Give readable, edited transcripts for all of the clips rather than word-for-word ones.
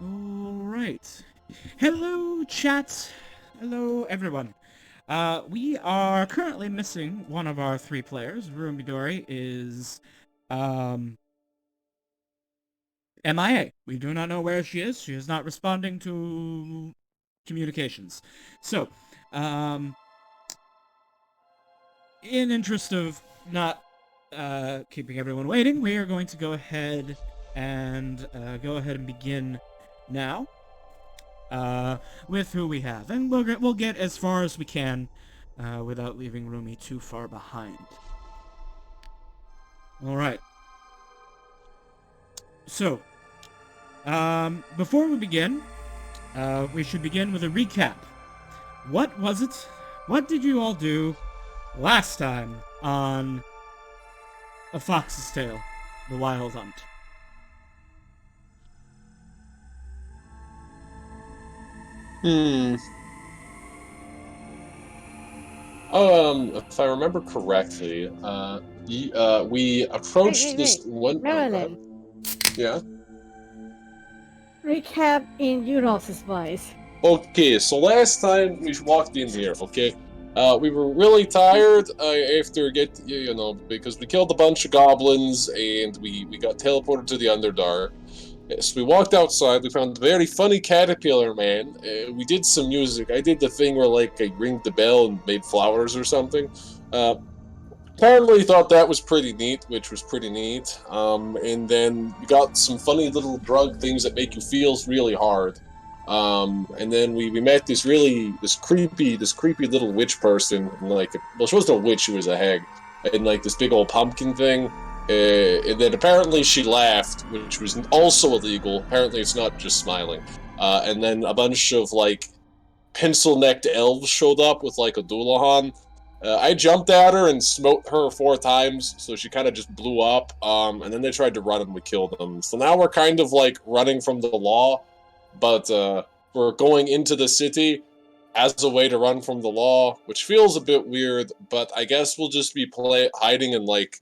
Alright. Hello, chat. Hello, everyone. We are currently missing one of our three players. Rue Midori is, MIA. We do not know where she is. She is not responding to communications. So, in interest of not keeping everyone waiting, we are going to go ahead and begin now with who we have, and we'll get as far as we can without leaving Rumi too far behind. All right. So, before we begin, we should begin with a recap. What was it? What did you all do last time on A Fox's Tale, The Wild Hunt? Hmm. If I remember correctly, we approached this Wait. one. Oh, go ahead. Marilyn, Yeah. recap in Euros's voice. Okay, so last time we walked in here, okay, we were really tired after because we killed a bunch of goblins and we got teleported to the Underdark. So we walked outside. We found a very funny caterpillar man. We did some music. I did the thing where like I ringed the bell and made flowers or something. Apparently thought that was pretty neat, which was pretty neat. And then we got some funny little drug things that make you feel really hard. And then we met this creepy little witch person. Well, she wasn't a witch; she was a hag, and like this big old pumpkin thing. And then apparently she laughed, which was also illegal. Apparently it's not just smiling. And then a bunch of like pencil-necked elves showed up with like a Doulahan. I jumped at her and smote her 4 times, so she kind of just blew up. And then they tried to run and we killed them. So now we're kind of like running from the law, but we're going into the city as a way to run from the law, which feels a bit weird. But I guess we'll just be hiding in like,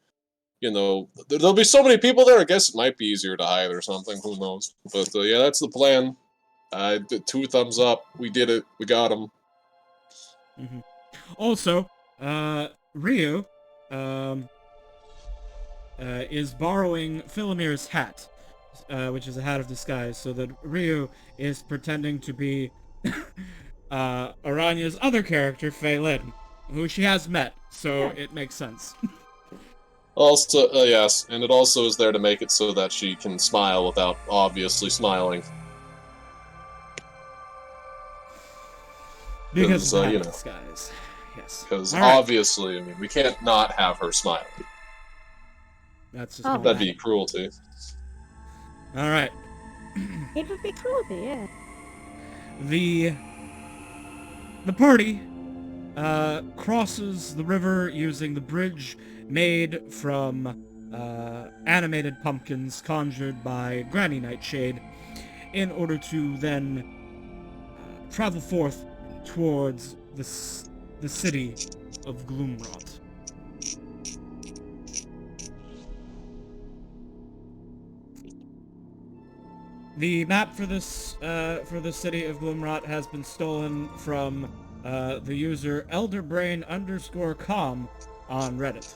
there'll be so many people there. I guess it might be easier to hide or something. Who knows? But yeah, that's the plan. 2 thumbs up. We did it. We got him. Mm-hmm. Also, Ryu is borrowing Philomir's hat, which is a hat of disguise, so that Ryu is pretending to be Aranya's other character, Fei Lin, who she has met, so it makes sense. Also, yes, and it also is there to make it so that she can smile without obviously smiling. Because of the hat of know, disguise. Yes. because Alright. obviously, I mean, we can't not have her smiling. That's just That'd be cruelty. Alright. It would be cruelty, yeah. The party crosses the river using the bridge made from animated pumpkins conjured by Granny Nightshade in order to then travel forth towards the city of Gloomwrott. The map for this for the city of Gloomwrott has been stolen from the user elderbrain_com on Reddit.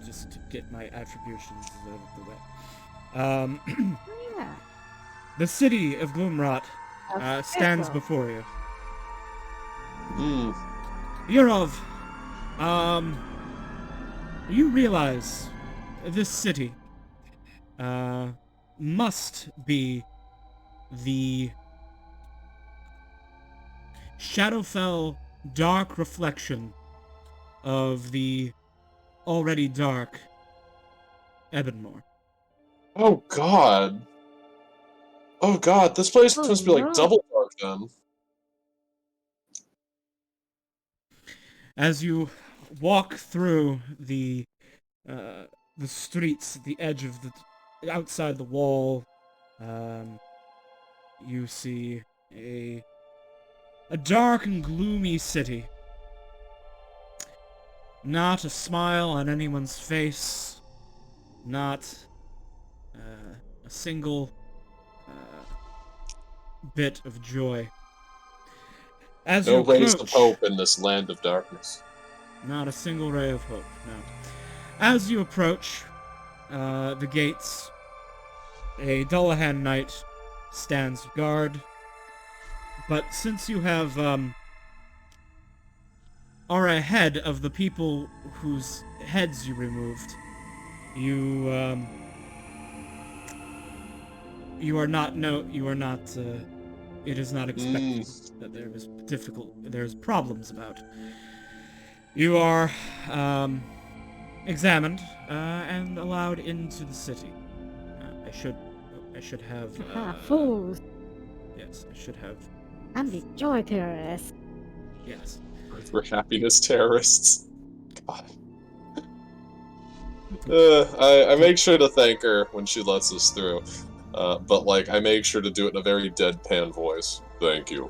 Just to get my attributions out of the way. Yeah. The city of Gloomwrott stands before you. Yurov, you realize this city must be the Shadowfell dark reflection of the already dark Ebonmore. Oh god. Oh god, this place must be like double dark then. As you walk through the streets, the edge of the outside the wall, you see a dark and gloomy city. Not a smile on anyone's face. Not single bit of joy. As you No rays of approach, hope in this land of darkness. not a single ray of hope, no. As you approach the gates, a Dullahan knight stands guard, but since you have are ahead of the people whose heads you removed, you are not it is not expected that there's problems about. You are examined and allowed into the city. I should have Fools. yes, I should have I'm the joy terrorist. yes. We're happiness terrorists. God. I make sure to thank her when she lets us through. But, like, I make sure to do it in a very deadpan voice. Thank you.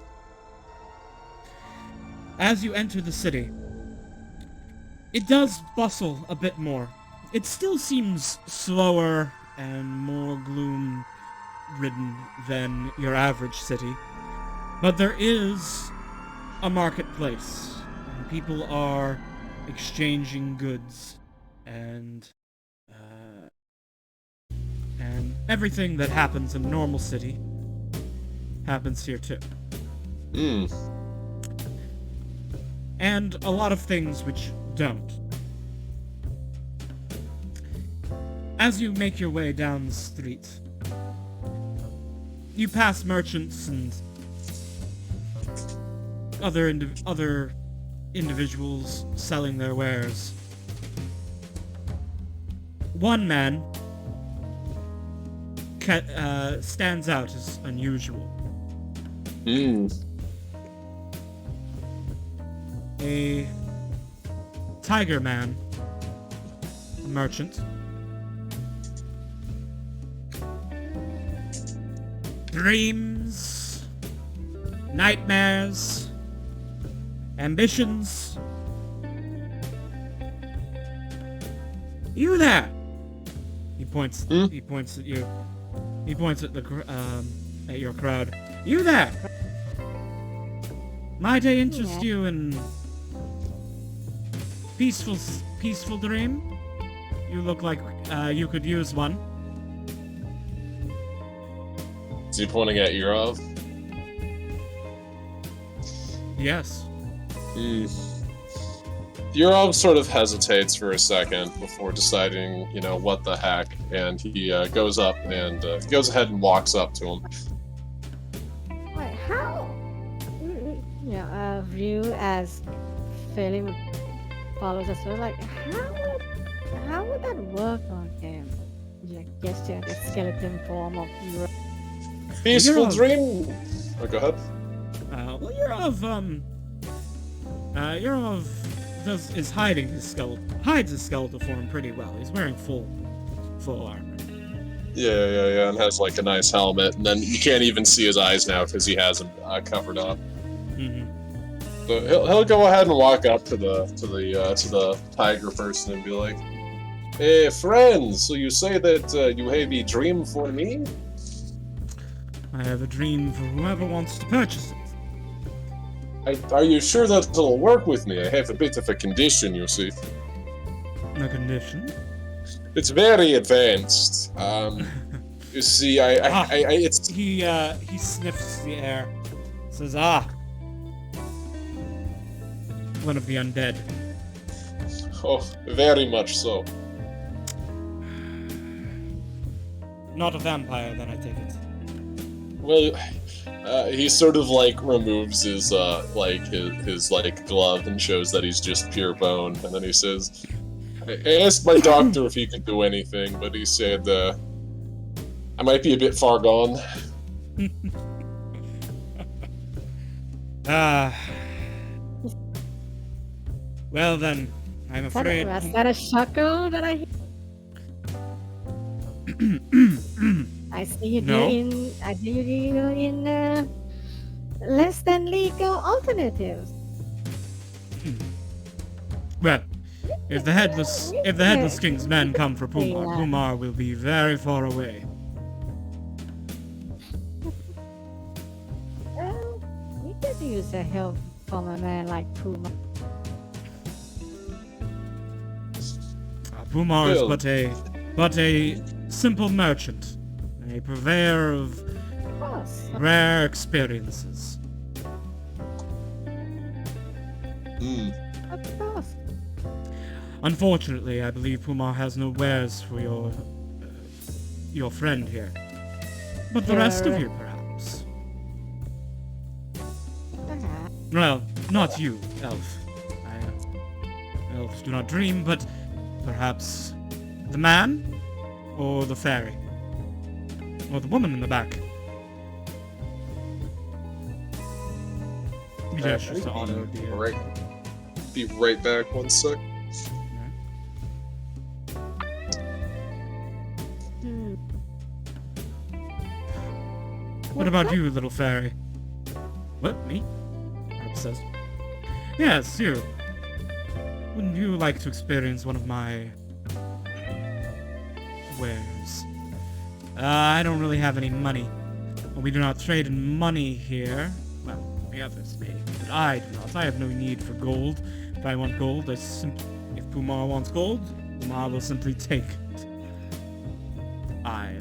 As you enter the city, it does bustle a bit more. It still seems slower and more gloom-ridden than your average city, but there is a marketplace, and people are exchanging goods, and everything that happens in a normal city happens here too. And a lot of things which don't. As you make your way down the street, you pass merchants and other individuals selling their wares. One man stands out as unusual. A tiger man, a merchant, dreams, nightmares, ambitions. You there? He points. He points at you. He points at at your crowd. You there? Might I interest you in peaceful dream? You look like you could use one. Is he pointing at Yurov? Yes. Yurov sort of hesitates for a second before deciding, you know, what the heck, and he goes up and goes ahead and walks up to him. Wait, how? View as failing follows us. So, like, how would that work on him? Like, gesture the skeleton form of your. Peaceful dream. Oh, go ahead. Well, Yurov hides his skeletal form pretty well. He's wearing full armor. Yeah, and has like a nice helmet, and then you can't even see his eyes now because he has them covered up. So he'll go ahead and walk up to the tiger person and be like, "Hey, friends, so you say that you have a dream for me?" I have a dream for whoever wants to purchase it. Are you sure that it'll work with me? I have a bit of a condition, you see. A condition? It's very advanced. You see, it's... He sniffs the air. Says, one of the undead. Oh, very much so. Not a vampire, then, I take it. Well, he sort of like removes his glove and shows that he's just pure bone, and then he says, "I asked my doctor if he could do anything, but he said I might be a bit far gone." Well then, I'm afraid. Was that a chuckle that I hear? I see you deal in less than legal alternatives. Well, if the headless king's men come for Pumar, Pumar will be very far away. to help from a man like Puma. Pumar is Well- but a simple merchant, a purveyor of Of course. rare experiences. Hmm. Of course. Unfortunately, I believe Pumar has no wares for your friend here. But the rest of Sure. you, perhaps. Perhaps. Well, not you, elf. Elves do not dream, but perhaps the man, or the fairy, or the woman in the back. He gestures to Otto. Be right back 1 sec. Hmm. What about you, little fairy? What, me? Herb says. Yes, you. Wouldn't you like to experience one of my wares? I don't really have any money. We do not trade in money here. Well, the others may, but I do not. I have no need for gold. If I want gold, if Pumar wants gold, Pumar will simply take it. I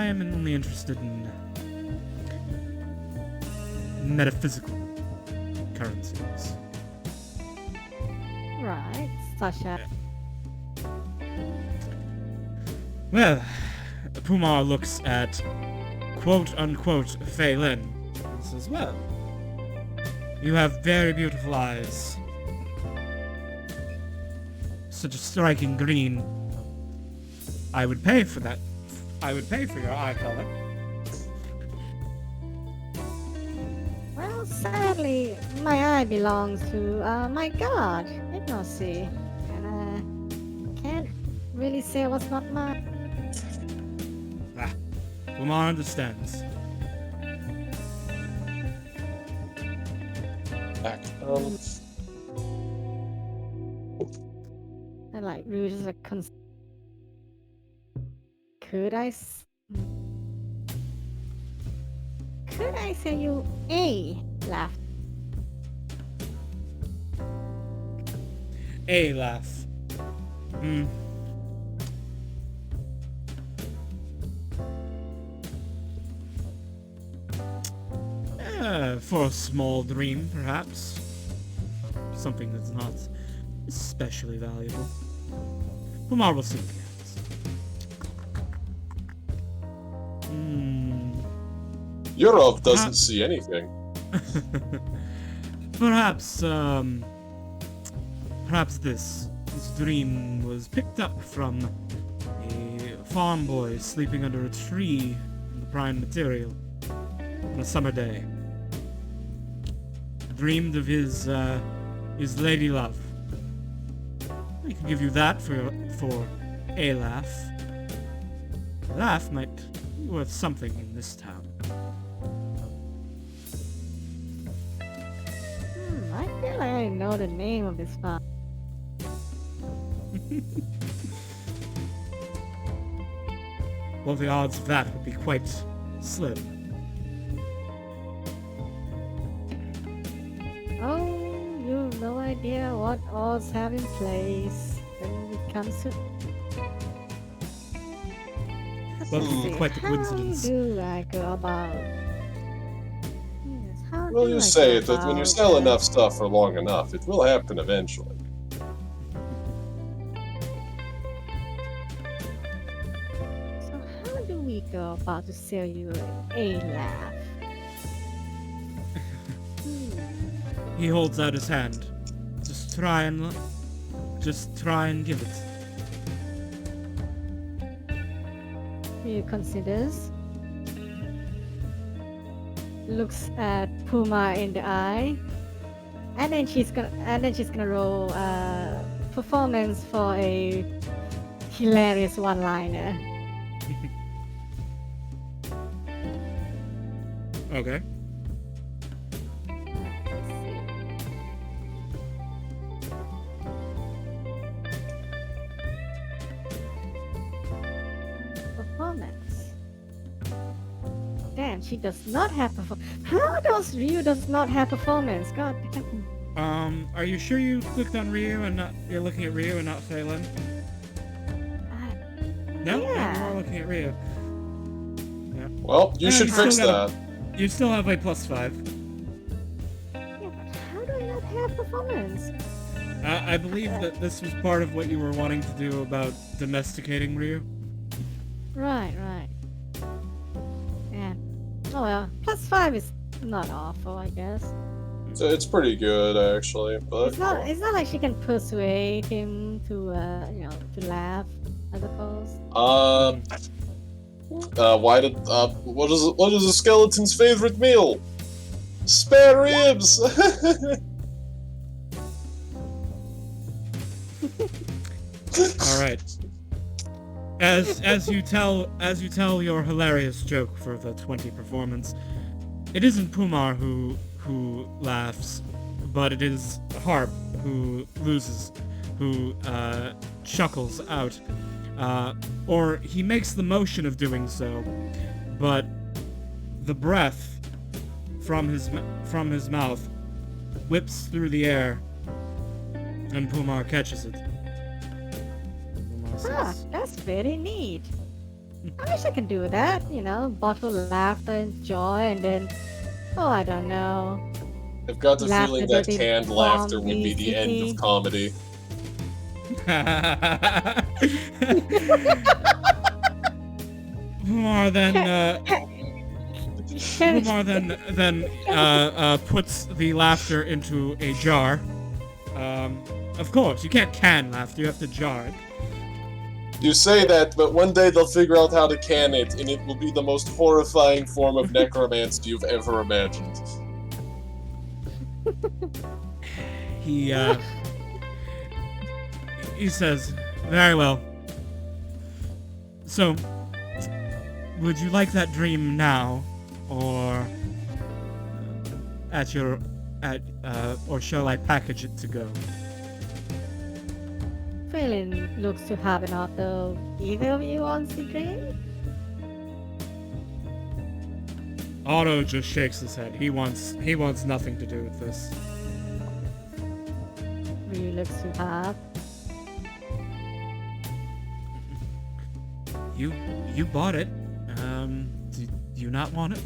am only interested in metaphysical currencies. Right. Such as. Well, Pumar looks at quote-unquote Fei Lin and says, well, you have very beautiful eyes. Such a striking green. I would pay for that. I would pay for your eye color. Well, sadly, my eye belongs to my god, Ignocy, and can't really say what's not mine. Pumar understands. Back. And like, really just like, could I say you a laugh? A laugh. Hmm. For a small dream, perhaps. Something that's not especially valuable. Pumar will see what happens. Your elf doesn't see anything. Perhaps, perhaps this dream was picked up from a farm boy sleeping under a tree in the prime material on a summer day. Dreamed of his lady love. I can give you that for a laugh. A laugh might be worth something in this town. I feel like I know the name of this farm. Well, the odds of that would be quite slim. Oh, you've no idea what odds have in place when it comes to. Well, Let's see, quite the coincidence. How do I go about? Yes, how Well, do you I say go that when you about, sell enough stuff for long enough, it will happen eventually. So how do we go about to sell you a laugh? He holds out his hand. Just try and give it. He considers, looks at Puma in the eye, and then she's gonna roll performance for a hilarious one-liner. Okay. Let's see. Performance. Then and she does not have How does Ryu does not have performance? God damn. Are you sure you clicked on Ryu and not, you're looking at Ryu and not Phelan? No? Yeah. We're looking at Ryu. Yeah. Well, you should you still fix gotta- that. You still have a +5. Yeah, but how do I not have performance? I believe that this was part of what you were wanting to do about domesticating Ryu. Right. Yeah. Oh well, +5 is not awful, I guess. So it's pretty good, actually. But It's not like she can persuade him to to laugh, I suppose. What is a skeleton's favorite meal? Spare ribs. All right. As you tell your hilarious joke for the 20 performance, it isn't Pumar who laughs, but it is Harp who loses, who chuckles out, or he makes the motion of doing so, but the breath from his mouth whips through the air, and Pumar catches it. Pumar says, That's very neat. I wish I could do that, bottle laughter and joy, and then, I don't know. I've got the Laughter feeling that that they canned laughter would be the end bombed of comedy. Pumar then puts the laughter into a jar. Of course, you can't can laughter, you have to jar it. You say that, but one day they'll figure out how to can it, and it will be the most horrifying form of necromancy you've ever imagined. He says, "Very well. So, would you like that dream now, or or shall I package it to go?" Phelan looks to have an auto. Either of you wants the dream? Otto just shakes his head. He wants nothing to do with this. Ryu looks to have. You bought it. Do you not want it?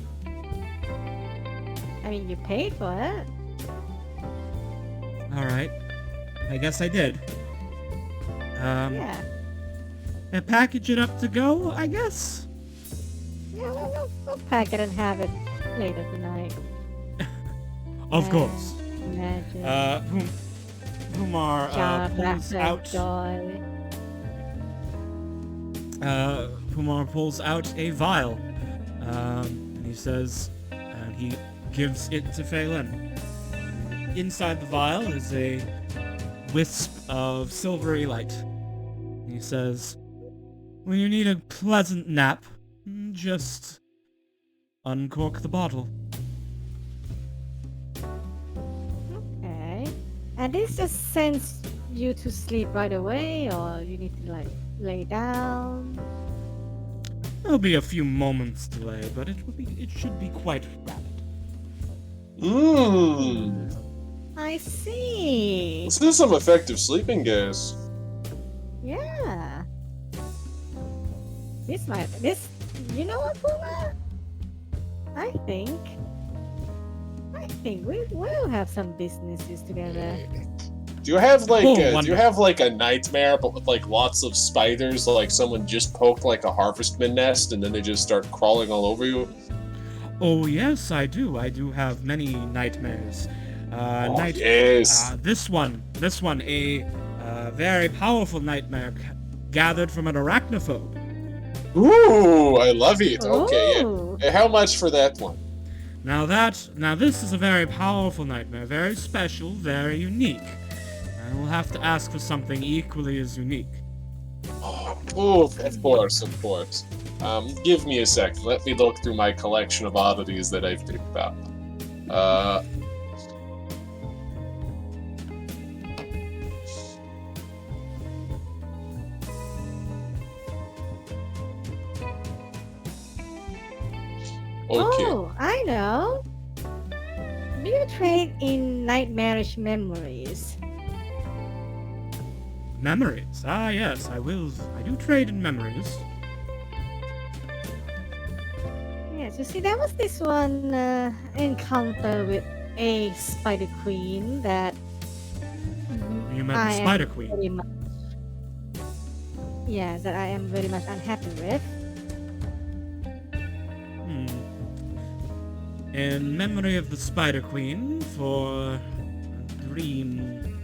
I mean, you paid for it. All right. I guess I did. Yeah. And package it up to go, I guess. Yeah, we'll pack it and have it later tonight. Of course. Imagine. Pumar pulls out. Joy. Pumar pulls out a vial. And he says, and he gives it to Phelan. Inside the vial is a wisp of silvery light. He says, when you need a pleasant nap, just uncork the bottle. Okay. And this just sends you to sleep right away, or you need to lay down? There'll be a few moments delay, but it should be quite rapid. I see. This is some effective sleeping gas. Yeah. You know what, Puma? I think we will have some businesses together. Do you have wonderful. a nightmare, but with lots of spiders? Like someone just poked a harvestman nest, and then they just start crawling all over you. Oh yes, I do. I do have many nightmares. Yes. This one, a very powerful nightmare gathered from an arachnophobe. Ooh, I love it. Okay, Ooh. yeah. How much for that one? Now this is a very powerful nightmare, very special, very unique. I will have to ask for something equally as unique. Oh, of course. Give me a second. Let me look through my collection of oddities that I've picked up. Okay. Oh, I know. Do you trade in nightmarish memories? Memories. Ah, yes, I will. I do trade in memories. Yes, you see, there was this one encounter with a spider queen that You met the I Spider am Queen. very much, yeah, that I am very much unhappy with. In memory of the Spider Queen, for a dream,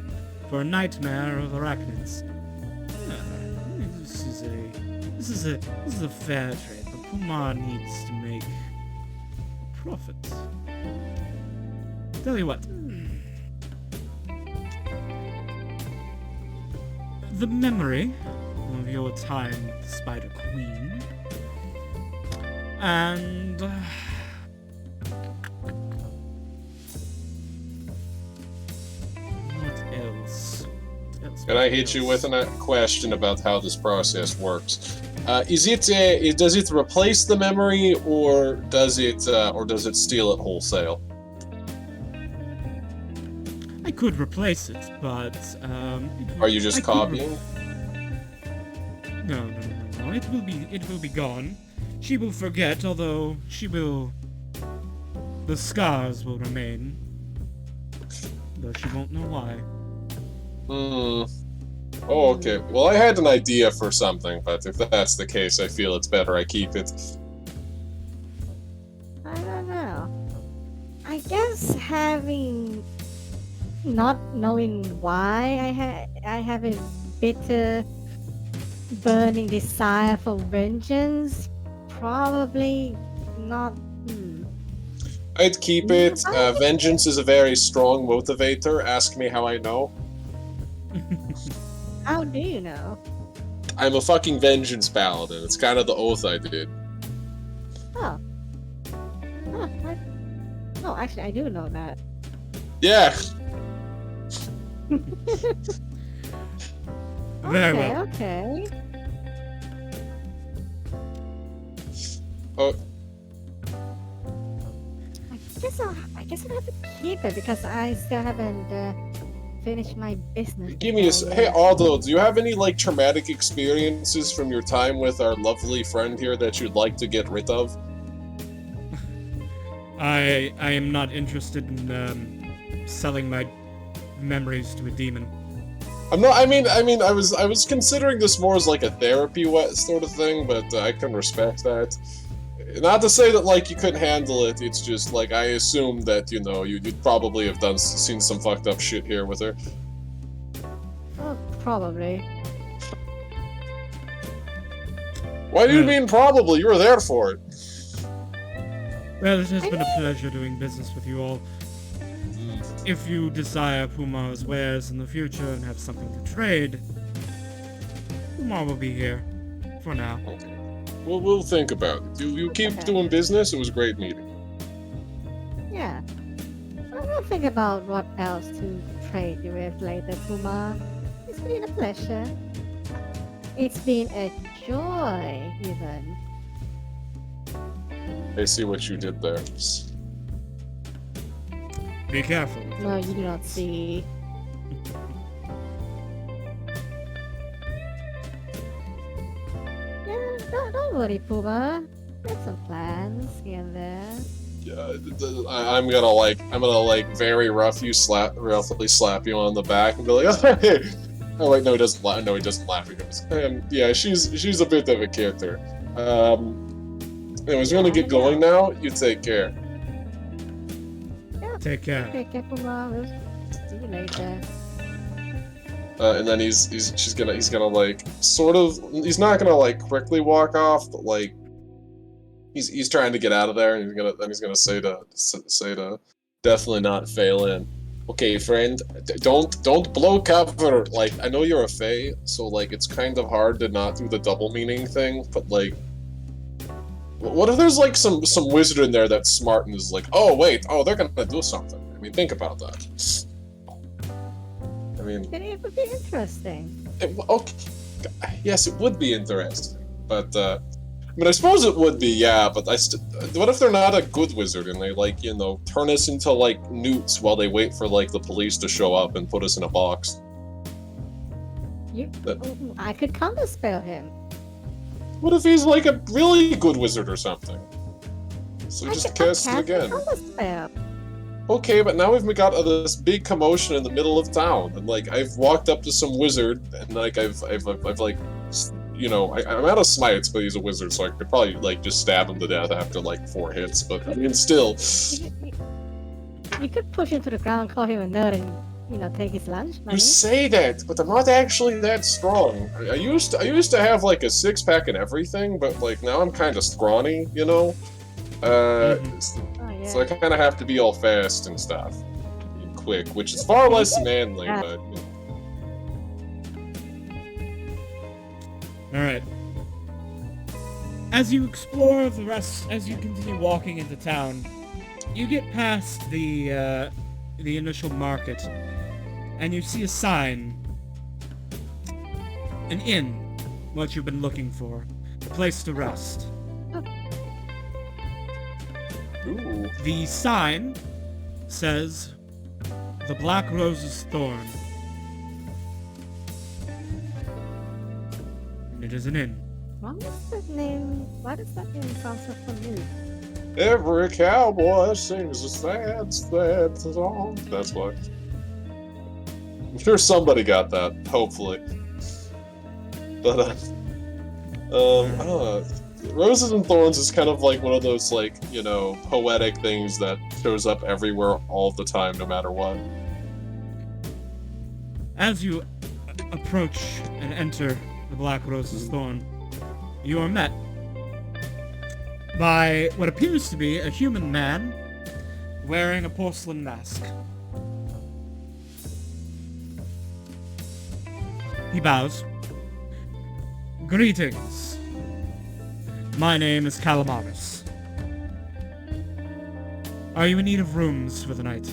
for a nightmare of arachnids. This is a fair trade, but Pumar needs to make a profit. Tell you what. The memory of your time with the Spider Queen, and what else? Can I hit you with a question about how this process works? Does it replace the memory, or does it steal it wholesale? I could replace it, but Are you just copying? No. It will be gone. She will forget, although the scars will remain. Though she won't know why. Oh, okay. Well, I had an idea for something, but if that's the case, I feel it's better I keep it. I don't know. I guess not knowing why I have a bitter, burning desire for vengeance. Probably not. I'd keep it. Vengeance is a very strong motivator. Ask me how I know. How do you know? I'm a fucking vengeance paladin. It's kind of the oath I did. Oh. No, actually, I do know that. Yeah. Very well. Okay. Oh, I guess I'll have to keep it because I still haven't finished my business. give me a. Hey, Aldo, do you have any like traumatic experiences from your time with our lovely friend here that you'd like to get rid of? I am not interested in selling my memories to a demon. I'm not. I mean, I was considering this more as like a therapy sort of thing, but I can respect that. Not to say that like you couldn't handle it. It's just like I assumed that you'd probably have seen some fucked up shit here with her. Oh, probably. Why do you mean probably? You were there for it. Well, it has been a pleasure doing business with you all. If you desire Pumar's wares in the future and have something to trade, Pumar will be here. For now. Okay. We'll think about it. You keep doing business. It was great meeting. Yeah. I'll think about what else to trade you with later, Puma. It's been a pleasure. It's been a joy, even. I see what you did there. Be careful. No, you do not see. Yeah, don't worry, Puma. Got some plans here and there. Yeah, I'm gonna very roughly slap you on the back and be like, oh, hey. Oh wait, no, he doesn't laugh. No, he doesn't laugh. He goes, yeah, she's a bit of a character. Anyways, we're gonna get going now. You take care. Take care. Take care, Puma. We'll see you later. And then he's gonna like sort of, he's not gonna like quickly walk off, but like he's trying to get out of there, and he's gonna say to definitely not fail in. Okay, friend, don't blow cover. Like, I know you're a fae, so like it's kind of hard to not do the double meaning thing, but like, what if there's like some wizard in there that's smart and is like, oh wait, they're gonna do something. I mean, think about that. I mean, Then it would be interesting. okay, yes, it would be interesting, but mean, I suppose it would be, yeah, but what if they're not a good wizard and they, like, you know, turn us into, like, newts while they wait for, like, the police to show up and put us in a box? I could counterspell him. What if he's, like, a really good wizard or something? So just cast it again. Counterspell. Okay, but now we've got this big commotion in the middle of town, and, like, I've walked up to some wizard, and, like, I've like, you know, I'm out of smites, but he's a wizard, so I could probably, like, just stab him to death after, like, 4 hits, but, I mean, still. You could push him to the ground, call him a nerd, and, you know, take his lunch, maybe? You say that, but I'm not actually that strong. I used to have, like, a 6-pack and everything, but, like, now I'm kind of scrawny, you know? Yeah. So I kind of have to be all fast and stuff. And quick, which is far less manly, but... Alright. As you explore the rest, as you continue walking into town, you get past the initial market, and you see a sign. An inn, what you've been looking for. A place to rest. Ooh. The sign says, "The Black Rose's Thorn." And it is an inn. Why does that name sound so familiar? Every cowboy sings a sad, sad song. That's why. I'm sure somebody got that, hopefully. But, I don't know. Roses and Thorns is kind of like one of those, like, you know, poetic things that shows up everywhere all the time, no matter what. As you approach and enter the Black Rose's Thorn, you are met by what appears to be a human man wearing a porcelain mask. He bows. "Greetings. My name is Calamaris. Are you in need of rooms for the night?"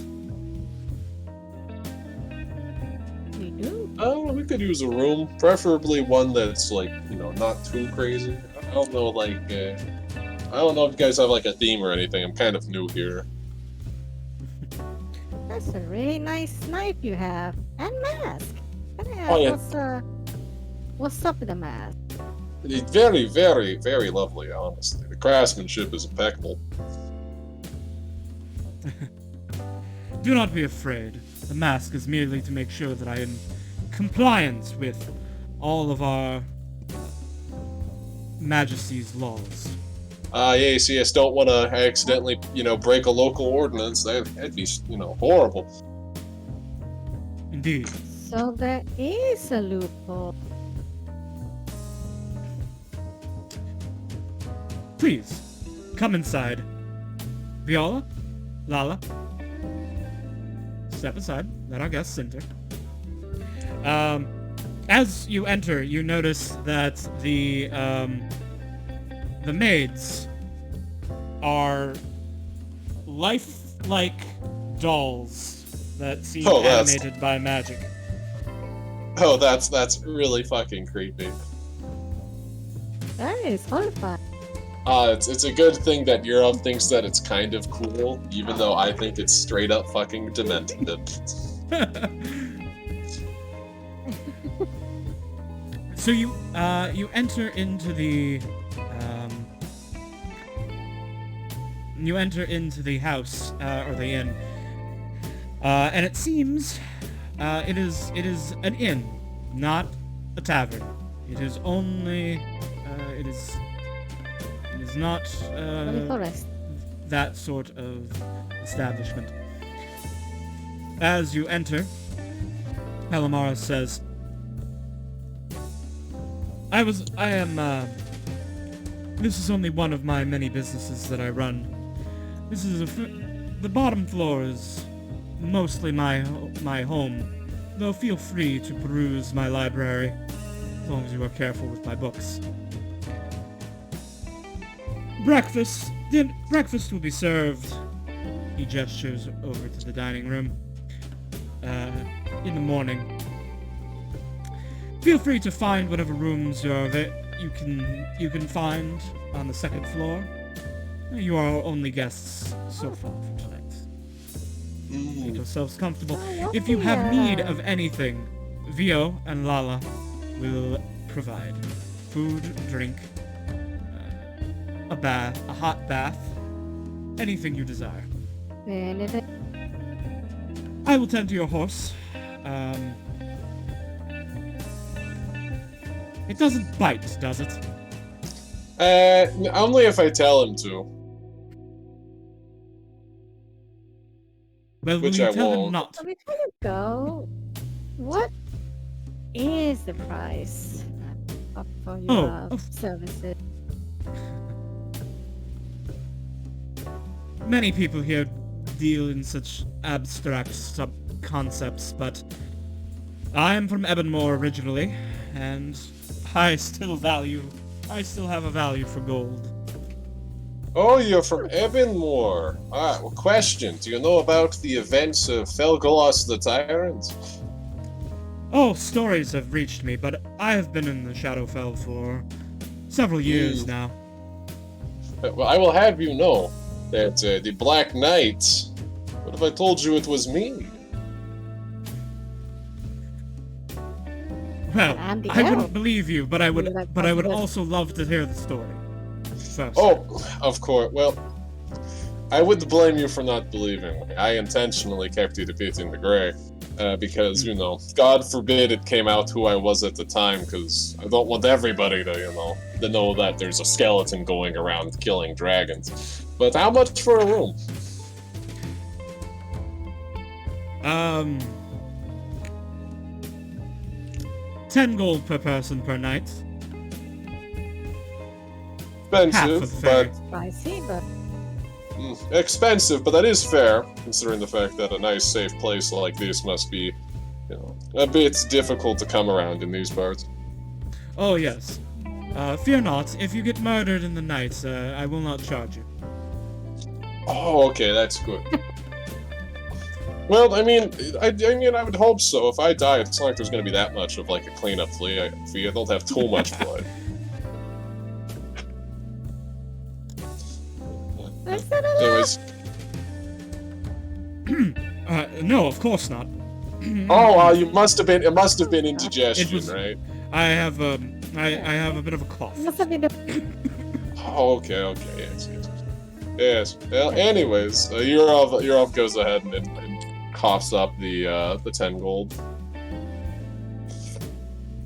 We do. Oh, we could use a room, preferably one that's, like, you know, not too crazy. I don't know, like, I don't know if you guys have, like, a theme or anything. I'm kind of new here. That's a really nice knife you have. And mask. Can I ask, Oh, yeah. What's up with the mask? It's very, very, very lovely, honestly. The craftsmanship is impeccable. Do not be afraid. The mask is merely to make sure that I am compliant with all of our Majesty's laws. Yes, don't want to accidentally, you know, break a local ordinance. That'd be, you know, horrible. Indeed. So there is a loophole. Please, come inside. Viola? Lala? Step aside. Let our guests enter. As you enter, you notice that the maids are lifelike dolls that seem animated by magic. Oh, that's really fucking creepy. That is horrifying. It's a good thing that Europe thinks that it's kind of cool, even though I think it's straight up fucking demented. So you enter into the house or the inn, and it seems it is an inn, not a tavern. It is only it is not that sort of establishment. As you enter, Calamara says, this is only one of my many businesses that I run. This is the bottom floor is mostly my home, though feel free to peruse my library, as long as you are careful with my books. Breakfast will be served. He gestures over to the dining room. In the morning. Feel free to find whatever rooms you can find on the second floor. You are our only guests so far for tonight. Make yourselves comfortable. If you have need of anything, Vio and Lala will provide food, drink, a hot bath, anything you desire. Anything? I will tend to your horse. It doesn't bite, does it? Only if I tell him to. Well, Which will you I tell him won't. not? So before you go, what is the price for your services? Many people here deal in such abstract sub-concepts, but I am from Ebonmore originally, and I still have a value for gold. Oh, you're from Ebonmore. Well, question. Do you know about the events of Felgolas the Tyrant? Oh, stories have reached me, but I have been in the Shadowfell for several years now. Well, I will have you know that the Black Knight... What if I told you it was me? Well, I'm the I wouldn't elf. believe you, but I would You're like also love to hear the story. First. Oh, of course. Well, I wouldn't blame you for not believing me. I intentionally kept you defeating the Grey. Because, you know, God forbid it came out who I was at the time, because I don't want everybody to know that there's a skeleton going around killing dragons. But how much for a room? 10 gold per person per night. Expensive, Half of the but Pricey, but expensive, but that is fair, considering the fact that a nice, safe place like this must be, a bit difficult to come around in these parts. Oh, yes. Fear not, if you get murdered in the night, I will not charge you. Oh, okay, that's good. Well, I mean, I would hope so. If I die, it's not like there's going to be that much of, like, a cleanup fee. I don't have too much blood. that's not a Anyways. No, of course not. You must have been. It must have been indigestion, It was- right? I have a bit of a cough. must have been the Oh, okay, yes. Well, anyways, Eurov goes ahead and coughs up the 10 gold.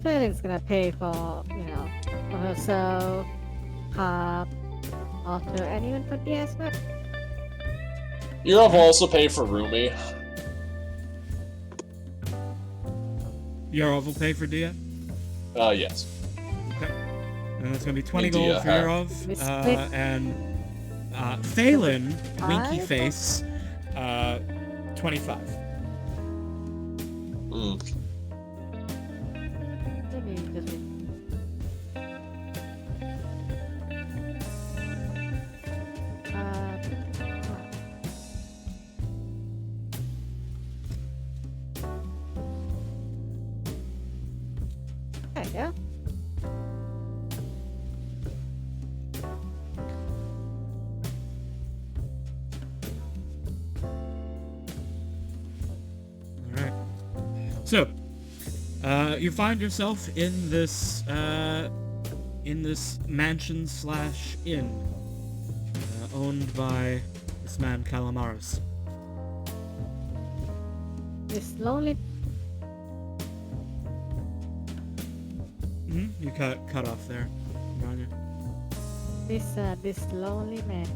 Fenning's gonna pay for, for herself, Arthur, and even for the aspect. Eurov will also pay for Rumi. Yarov will pay for Dia. Yes. Okay. And that's gonna be 20 And gold Dia, for Yarov. And Phelan, Winky Five? Face, 25. Maybe just there you go. Alright. So, you find yourself in this mansion / inn, owned by this man Calamaris. This lonely You cut off there, Rania. this lonely man.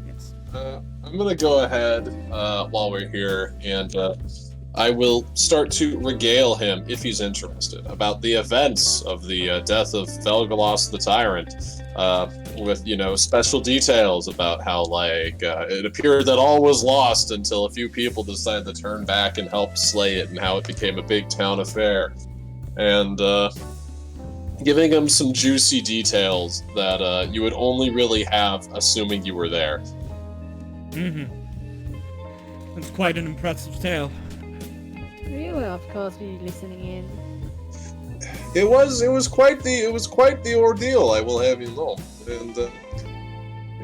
Yes. I'm gonna go ahead while we're here, and I will start to regale him, if he's interested, about the events of the death of Felgolas the Tyrant, with, special details about how, it appeared that all was lost until a few people decided to turn back and help slay it, and how it became a big town affair. And, giving him some juicy details that you would only really have assuming you were there. That's quite an impressive tale. We will, of course, be listening in. It was quite the ordeal, I will have you know, and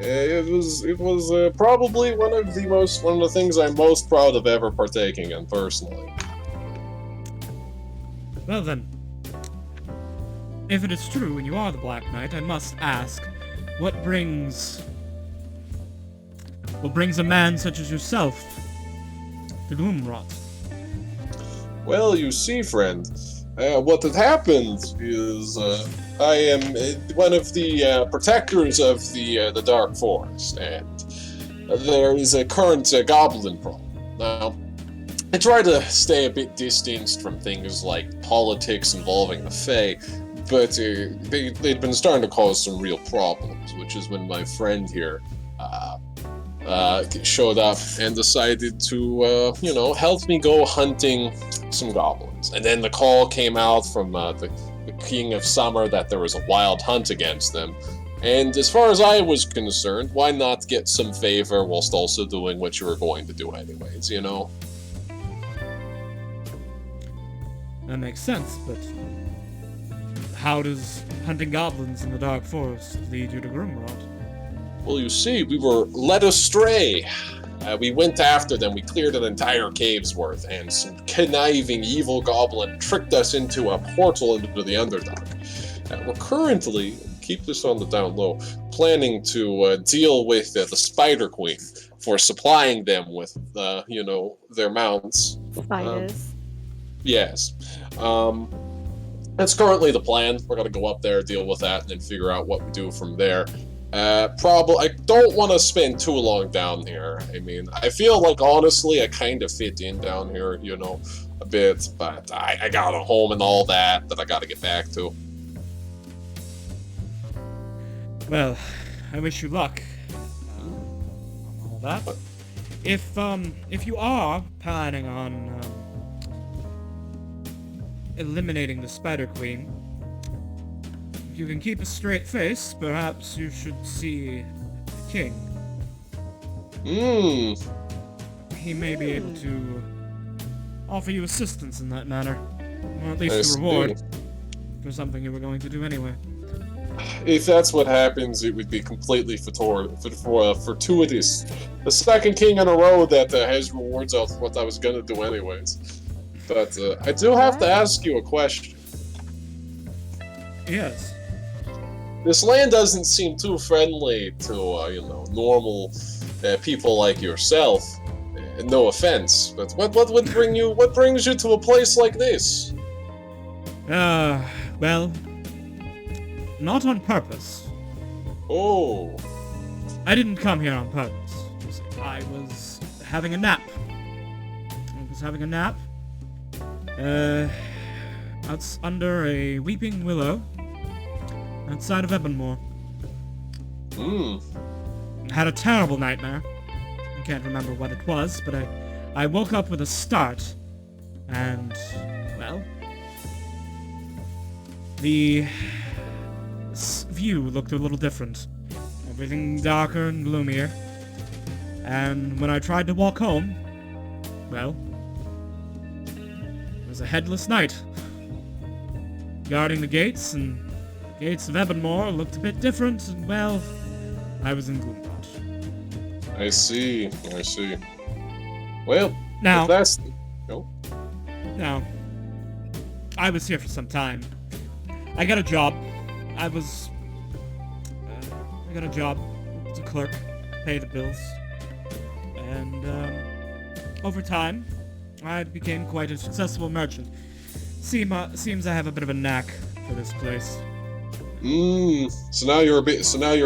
it was probably one of the things I'm most proud of ever partaking in personally. Well then, if it is true and you are the Black Knight, I must ask, what brings a man such as yourself to Gloomwrott? Well, you see, friend, what had happened is I am one of the protectors of the Dark Forest, and there is a current goblin problem. Now, I try to stay a bit distanced from things like politics involving the Fae, but they'd been starting to cause some real problems, which is when my friend here showed up and decided to, help me go hunting some goblins. And then the call came out from the King of Summer that there was a wild hunt against them. And as far as I was concerned, why not get some favor whilst also doing what you were going to do anyways, you know? That makes sense, but how does hunting goblins in the Dark Forest lead you to Gloomwrott? Well, you see, we were led astray. We went after them, we cleared an entire cave's worth, and some conniving evil goblin tricked us into a portal into the Underdark. We're currently, keep this on the down low, planning to deal with the Spider Queen for supplying them with, their mounts. Spiders. Yes. That's currently the plan. We're going to go up there, deal with that, and then figure out what we do from there. I don't want to spend too long down here. I mean, I feel like, honestly, I kind of fit in down here, a bit, but I got a home and all that I got to get back to. Well, I wish you luck on all that. If you are planning on eliminating the Spider Queen, if you can keep a straight face, perhaps you should see the king. He may be able to offer you assistance in that manner, or at least a reward for something you were going to do anyway. If that's what happens, it would be completely fortuitous. The second king in a row that has rewards out for what I was gonna do anyways. But I do have to ask you a question. Yes. This land doesn't seem too friendly to, normal people like yourself. No offense, but what brings you to a place like this? Well, not on purpose. Oh. I didn't come here on purpose. I was having a nap. Under a weeping willow outside of Ebonmore. Had a terrible nightmare. I can't remember what it was, but I woke up with a start, and, well, the view looked a little different. Everything darker and gloomier. And when I tried to walk home, well, it was a headless knight. Guarding the gates, and the gates of Ebonmore looked a bit different, and, well, I was in Gloomwrott. I see. Well, now, if that's... No? Now, I was here for some time. I got a job. I got a job as a clerk, pay the bills. And, over time, I became quite a successful merchant. Seems I have a bit of a knack for this place. So now you're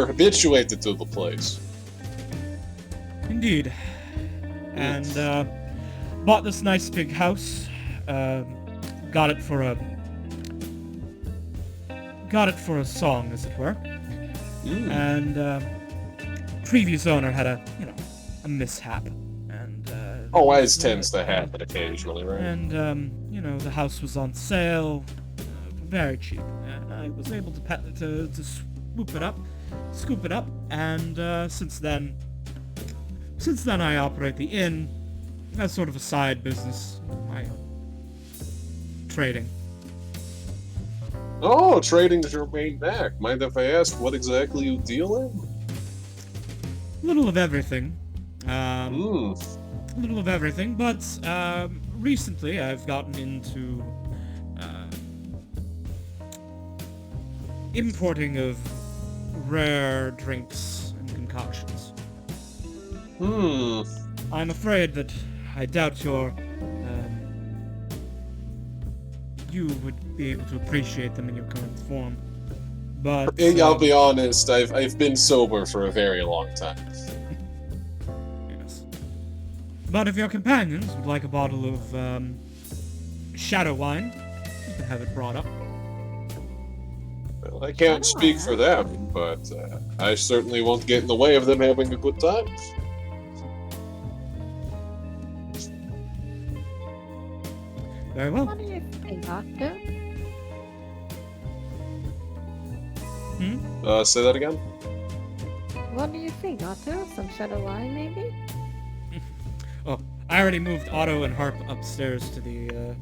habituated to the place. Indeed. And, bought this nice big house. Got it for a song, as it were. And, previous owner had a mishap. And, always tends to happen occasionally, right? And, the house was on sale, very cheap. And I was able to scoop it up, and, since then I operate the inn as sort of a side business, my own trading. Oh, trading your main back. Mind if I ask what exactly you deal in? Little of everything. Hmm. Little of everything, but recently I've gotten into uh, importing of rare drinks and concoctions. Hmm. I'm afraid that I doubt you would be able to appreciate them in your current form. But I'll be honest, I've been sober for a very long time. yes. But if your companions would like a bottle of shadow wine, you can have it brought up. Well, I can't speak for them, but I certainly won't get in the way of them having a good time. Very well. What do you think, Doctor? Say that again? What do you think, Otto? Some shadow wine, maybe? Oh, I already moved Otto and Harp upstairs to the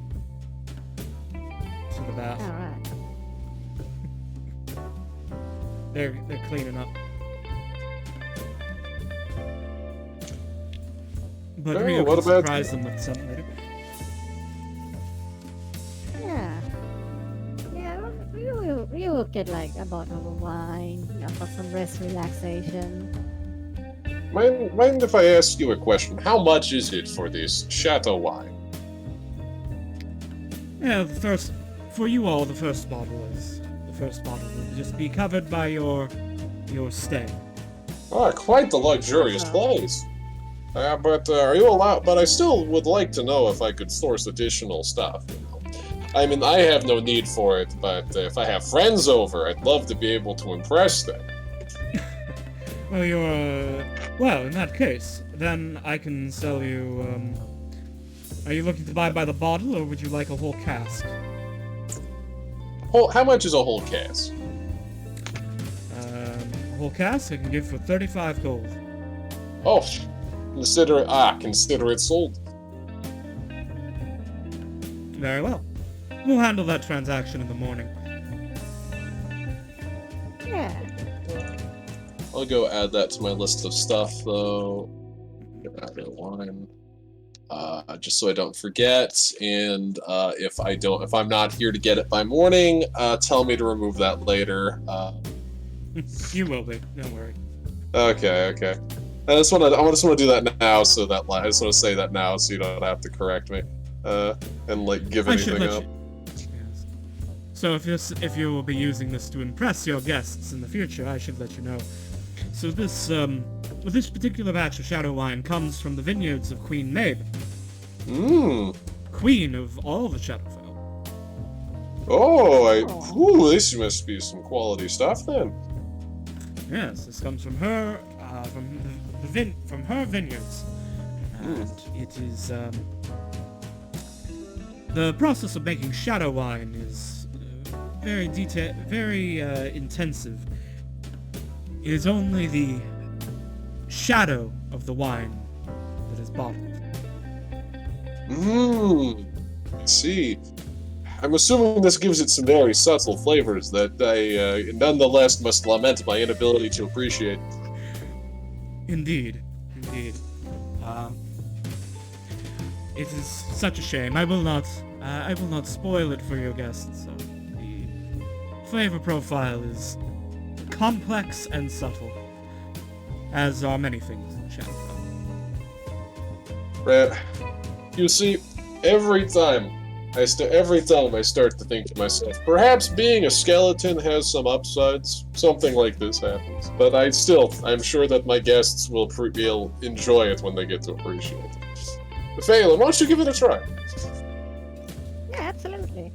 bath. Alright. They're cleaning up. But Oh, Rio what can about- surprise them with something later. Yeah. Yeah, we will get like a bottle of wine, for some rest relaxation. Mind if I ask you a question? How much is it for this Chateau wine? Yeah, for you all, the first bottle will just be covered by your stay. Ah, quite the luxurious place. But are you allowed? But I still would like to know if I could source additional stuff. You know? I mean, I have no need for it, but if I have friends over, I'd love to be able to impress them. Well, well, in that case, then I can sell you. Are you looking to buy by the bottle, or would you like a whole cask? How much is a whole cask? A whole cask I can give for 35 gold. Oh, consider it sold. Very well. We'll handle that transaction in the morning. Yeah. I'll go add that to my list of stuff, though. Add a wine. Just so I don't forget, and if I'm not here to get it by morning, tell me to remove that later. You will be. Don't worry. Okay. I just want to do that now, so that I just want to say that now, so you don't have to correct me, and like give I should anything let up. you. Yes. So if you will be using this to impress your guests in the future, I should let you know. So this particular batch of shadow wine comes from the vineyards of Queen Mabe, queen of all the Shadowfell. This must be some quality stuff then. Yes, this comes from her, from her vineyards, and it is the process of making shadow wine is very intensive. It is only the shadow of the wine that is bottled. I see. I'm assuming this gives it some very subtle flavors that I nonetheless must lament my inability to appreciate. Indeed. It is such a shame. I will not spoil it for your guests. So the flavor profile is complex and subtle, as are many things in Shadowfell. Right. You see, every time I start to think to myself, perhaps being a skeleton has some upsides. Something like this happens. But I'm sure that my guests will enjoy it when they get to appreciate it. Phelan, why don't you give it a try? Yeah, absolutely.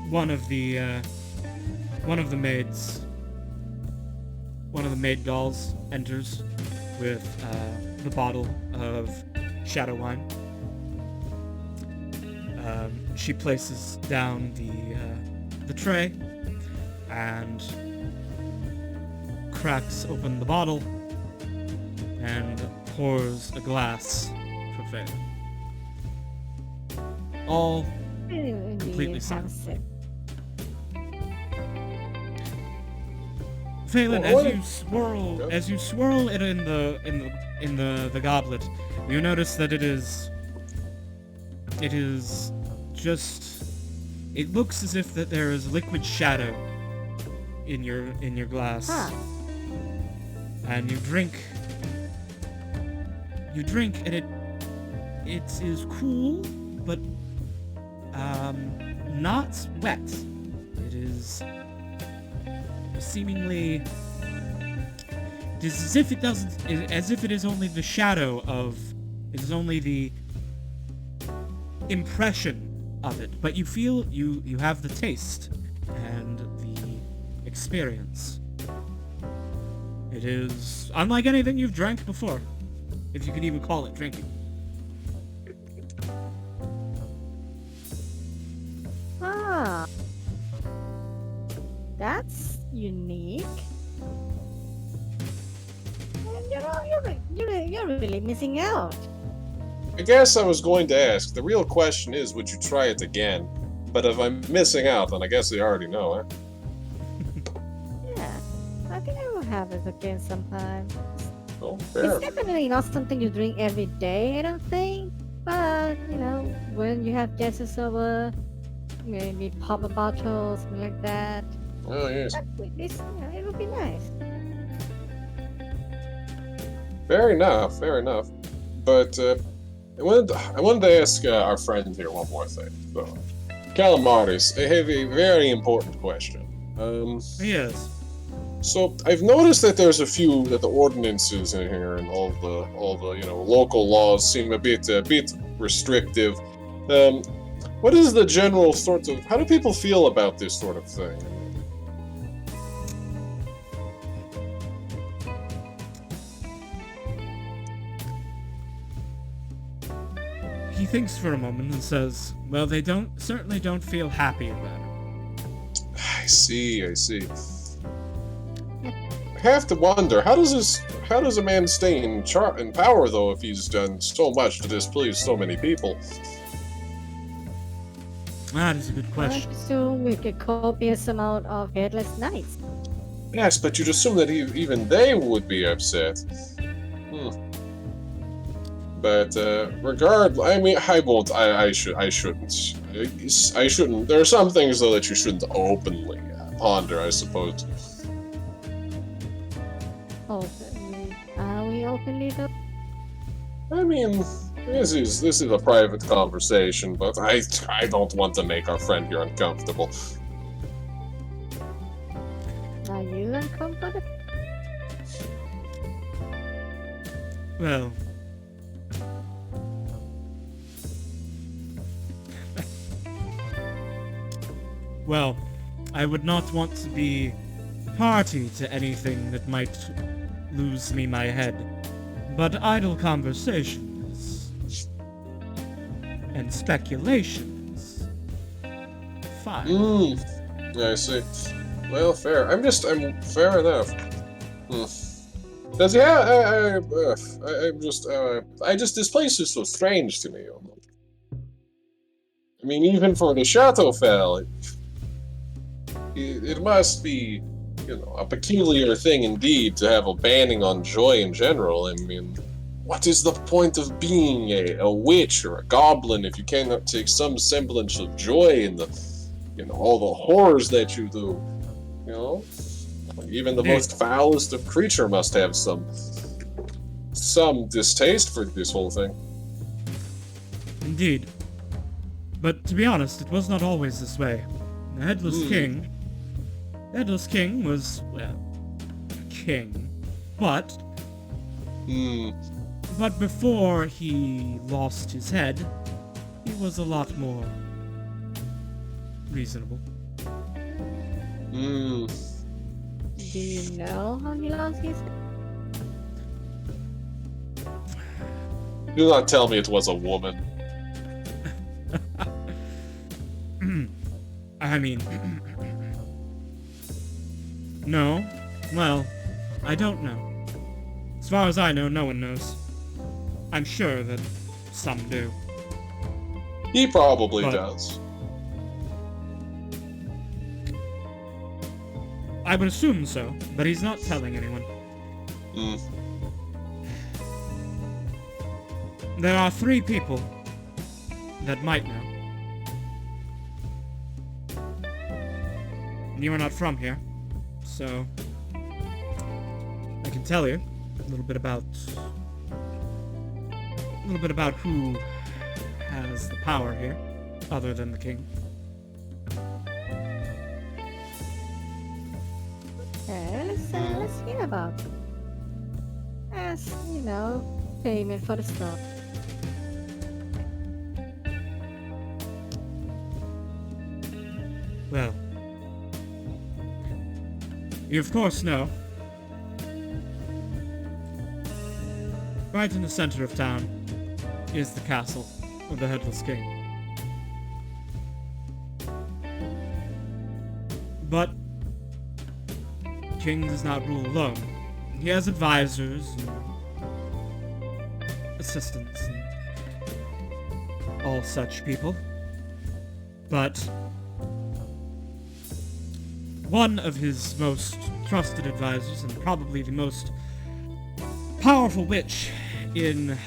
One of the maid dolls enters with the bottle of shadow wine. She places down the tray and cracks open the bottle and pours a glass for Phelan. All completely Have a silent. sip. Phelan, Well, as you swirl it in the goblet, you notice that it is just, it looks as if that there is liquid shadow in your glass. Huh. And you drink and it is cool, but not wet. It is seemingly, it is as if it is only the shadow of, it is only the impression of it, but you feel, you have the taste and the experience. It is unlike anything you've drank before, if you can even call it drinking. Ah. That's unique. And you're really missing out. I guess I was going to ask. The real question is, would you try it again? But if I'm missing out, then I guess they already know, huh? Yeah. I think I will have it again sometime. Oh, fair. It's definitely not something you drink every day, I don't think. But, when you have guests over, maybe pop a bottle, something like that. Oh, yes. It would be nice. Fair enough, fair enough. But I wanted to ask our friend here one more thing. So, Calamaris, I have a very important question. Yes. So I've noticed that there's a few that the ordinances in here and all the local laws seem a bit restrictive. What is the general sort of, how do people feel about this sort of thing? He thinks for a moment and says, well, they certainly don't feel happy about it. I see. I have to wonder, how does a man stay in power though if he's done so much to displease so many people? That is a good I question. assume we get copious amount of headless knights. Yes, but you'd assume that even they would be upset. But I mean, I won't. I shouldn't. I shouldn't. There are some things though that you shouldn't openly ponder, I suppose. Openly. Are we openly though? I mean, this is a private conversation, but I don't want to make our friend here uncomfortable. Are you uncomfortable? Well, well, I would not want to be party to anything that might lose me my head, but idle conversations and speculations. Fine. I see. Well, fair. I'm fair enough. Does he have, this place is so strange to me. I mean, even for the Shadowfell, it must be, a peculiar thing indeed to have a banning on joy in general. I mean, what is the point of being a witch or a goblin if you cannot take some semblance of joy in the, all the horrors that you do? Even the most foulest of creature must have some distaste for this whole thing. Indeed. But to be honest, it was not always this way. The Headless King was, well, a king. But before he lost his head, he was a lot more reasonable. Do you know how he lost his head? Do not tell me it was a woman. I mean... No. Well, I don't know. As far as I know, no one knows. I'm sure that some do. He probably does. I would assume so, but he's not telling anyone. Hmm. There are 3 people that might know. You are not from here, so I can tell you a little bit about who has the power here, other than the king. Okay, let's hear about them. As, payment for the stuff. Well, you of course know. Right in the center of town is the castle of the Headless King. But King does not rule alone. He has advisors and assistants and all such people. But one of his most trusted advisors, and probably the most powerful witch in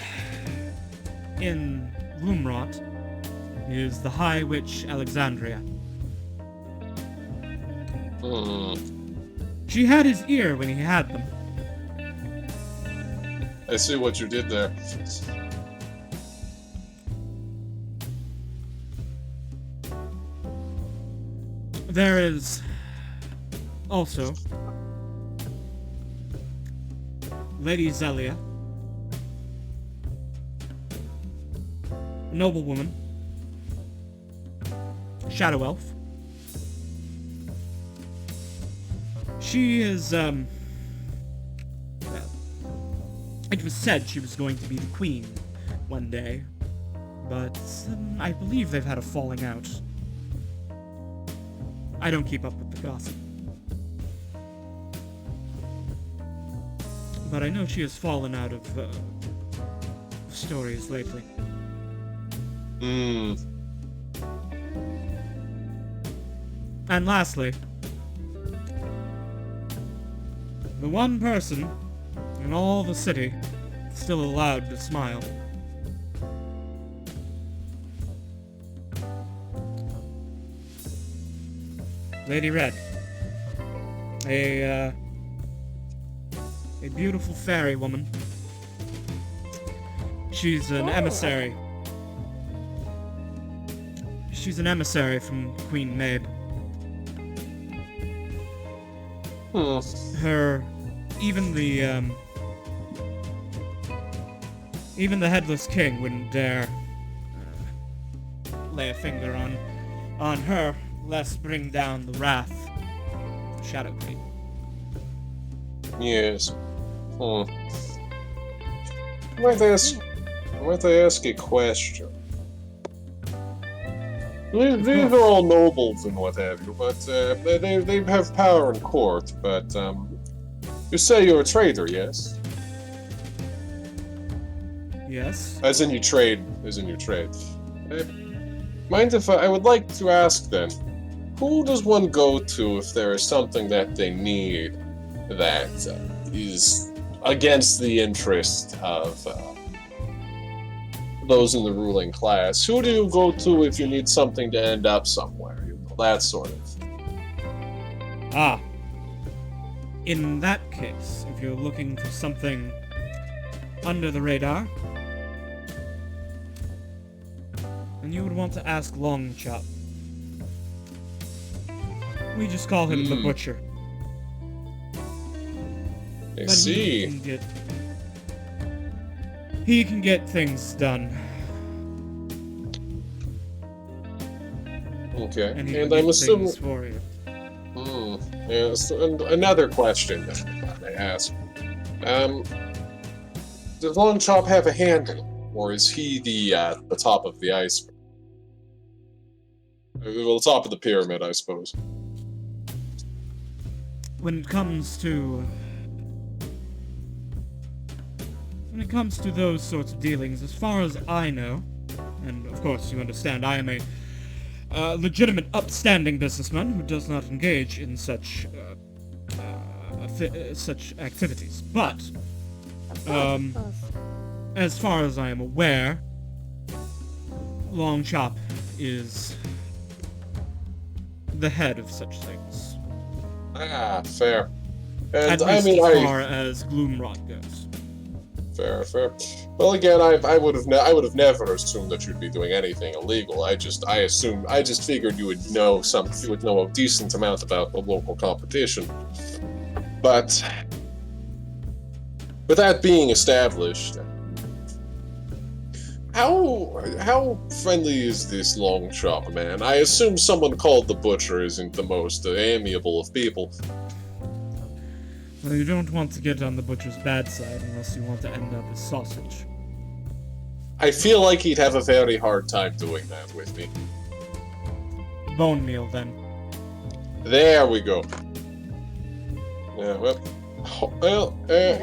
Gloomwrott, is the High Witch Alexandria. She had his ear when he had them. I see what you did there. There is also Lady Zelia, a noblewoman, shadow elf. She is, well, it was said she was going to be the queen one day, but I believe they've had a falling out. I don't keep up with the gossip. But I know she has fallen out of stories lately. And lastly, the one person in all the city still allowed to smile. Lady Red. A beautiful fairy woman. She's an emissary. She's an emissary from Queen Mabe. Her, even the Headless King wouldn't dare lay a finger on her, lest bring down the wrath of Shadow Queen. Yes. Might I ask a question? These are all nobles and what have you, but they have power in court. But you say you're a trader, yes? Yes. As in you trade. Mind if I would like to ask then, who does one go to if there is something that they need that is against the interest of those in the ruling class? Who do you go to if you need something to end up somewhere? That sort of thing. Ah. In that case, if you're looking for something under the radar, then you would want to ask Longchop. We just call him the Butcher. I But see. He can get things done. Okay, And he can and get I'm assuming. things for you. Yes, and another question that I may ask. Does Longchop have a handle, or is he the top of the iceberg? Well, the top of the pyramid, I suppose. When it comes to those sorts of dealings, as far as I know, and of course you understand I am a legitimate, upstanding businessman who does not engage in such such activities. But Of course. as far as I am aware, Long Chop is the head of such things. Ah, fair. And At I least mean, as far as Gloomwrott goes. fair. Well, again, I would have never assumed that you'd be doing anything illegal. I just figured you would know a decent amount about the local competition. But with that being established, how friendly is this Long Chop man? I assume someone called the Butcher isn't the most amiable of people. Well, you don't want to get on the butcher's bad side unless you want to end up as sausage. I feel like he'd have a very hard time doing that with me. Bone meal, then. There we go. Yeah,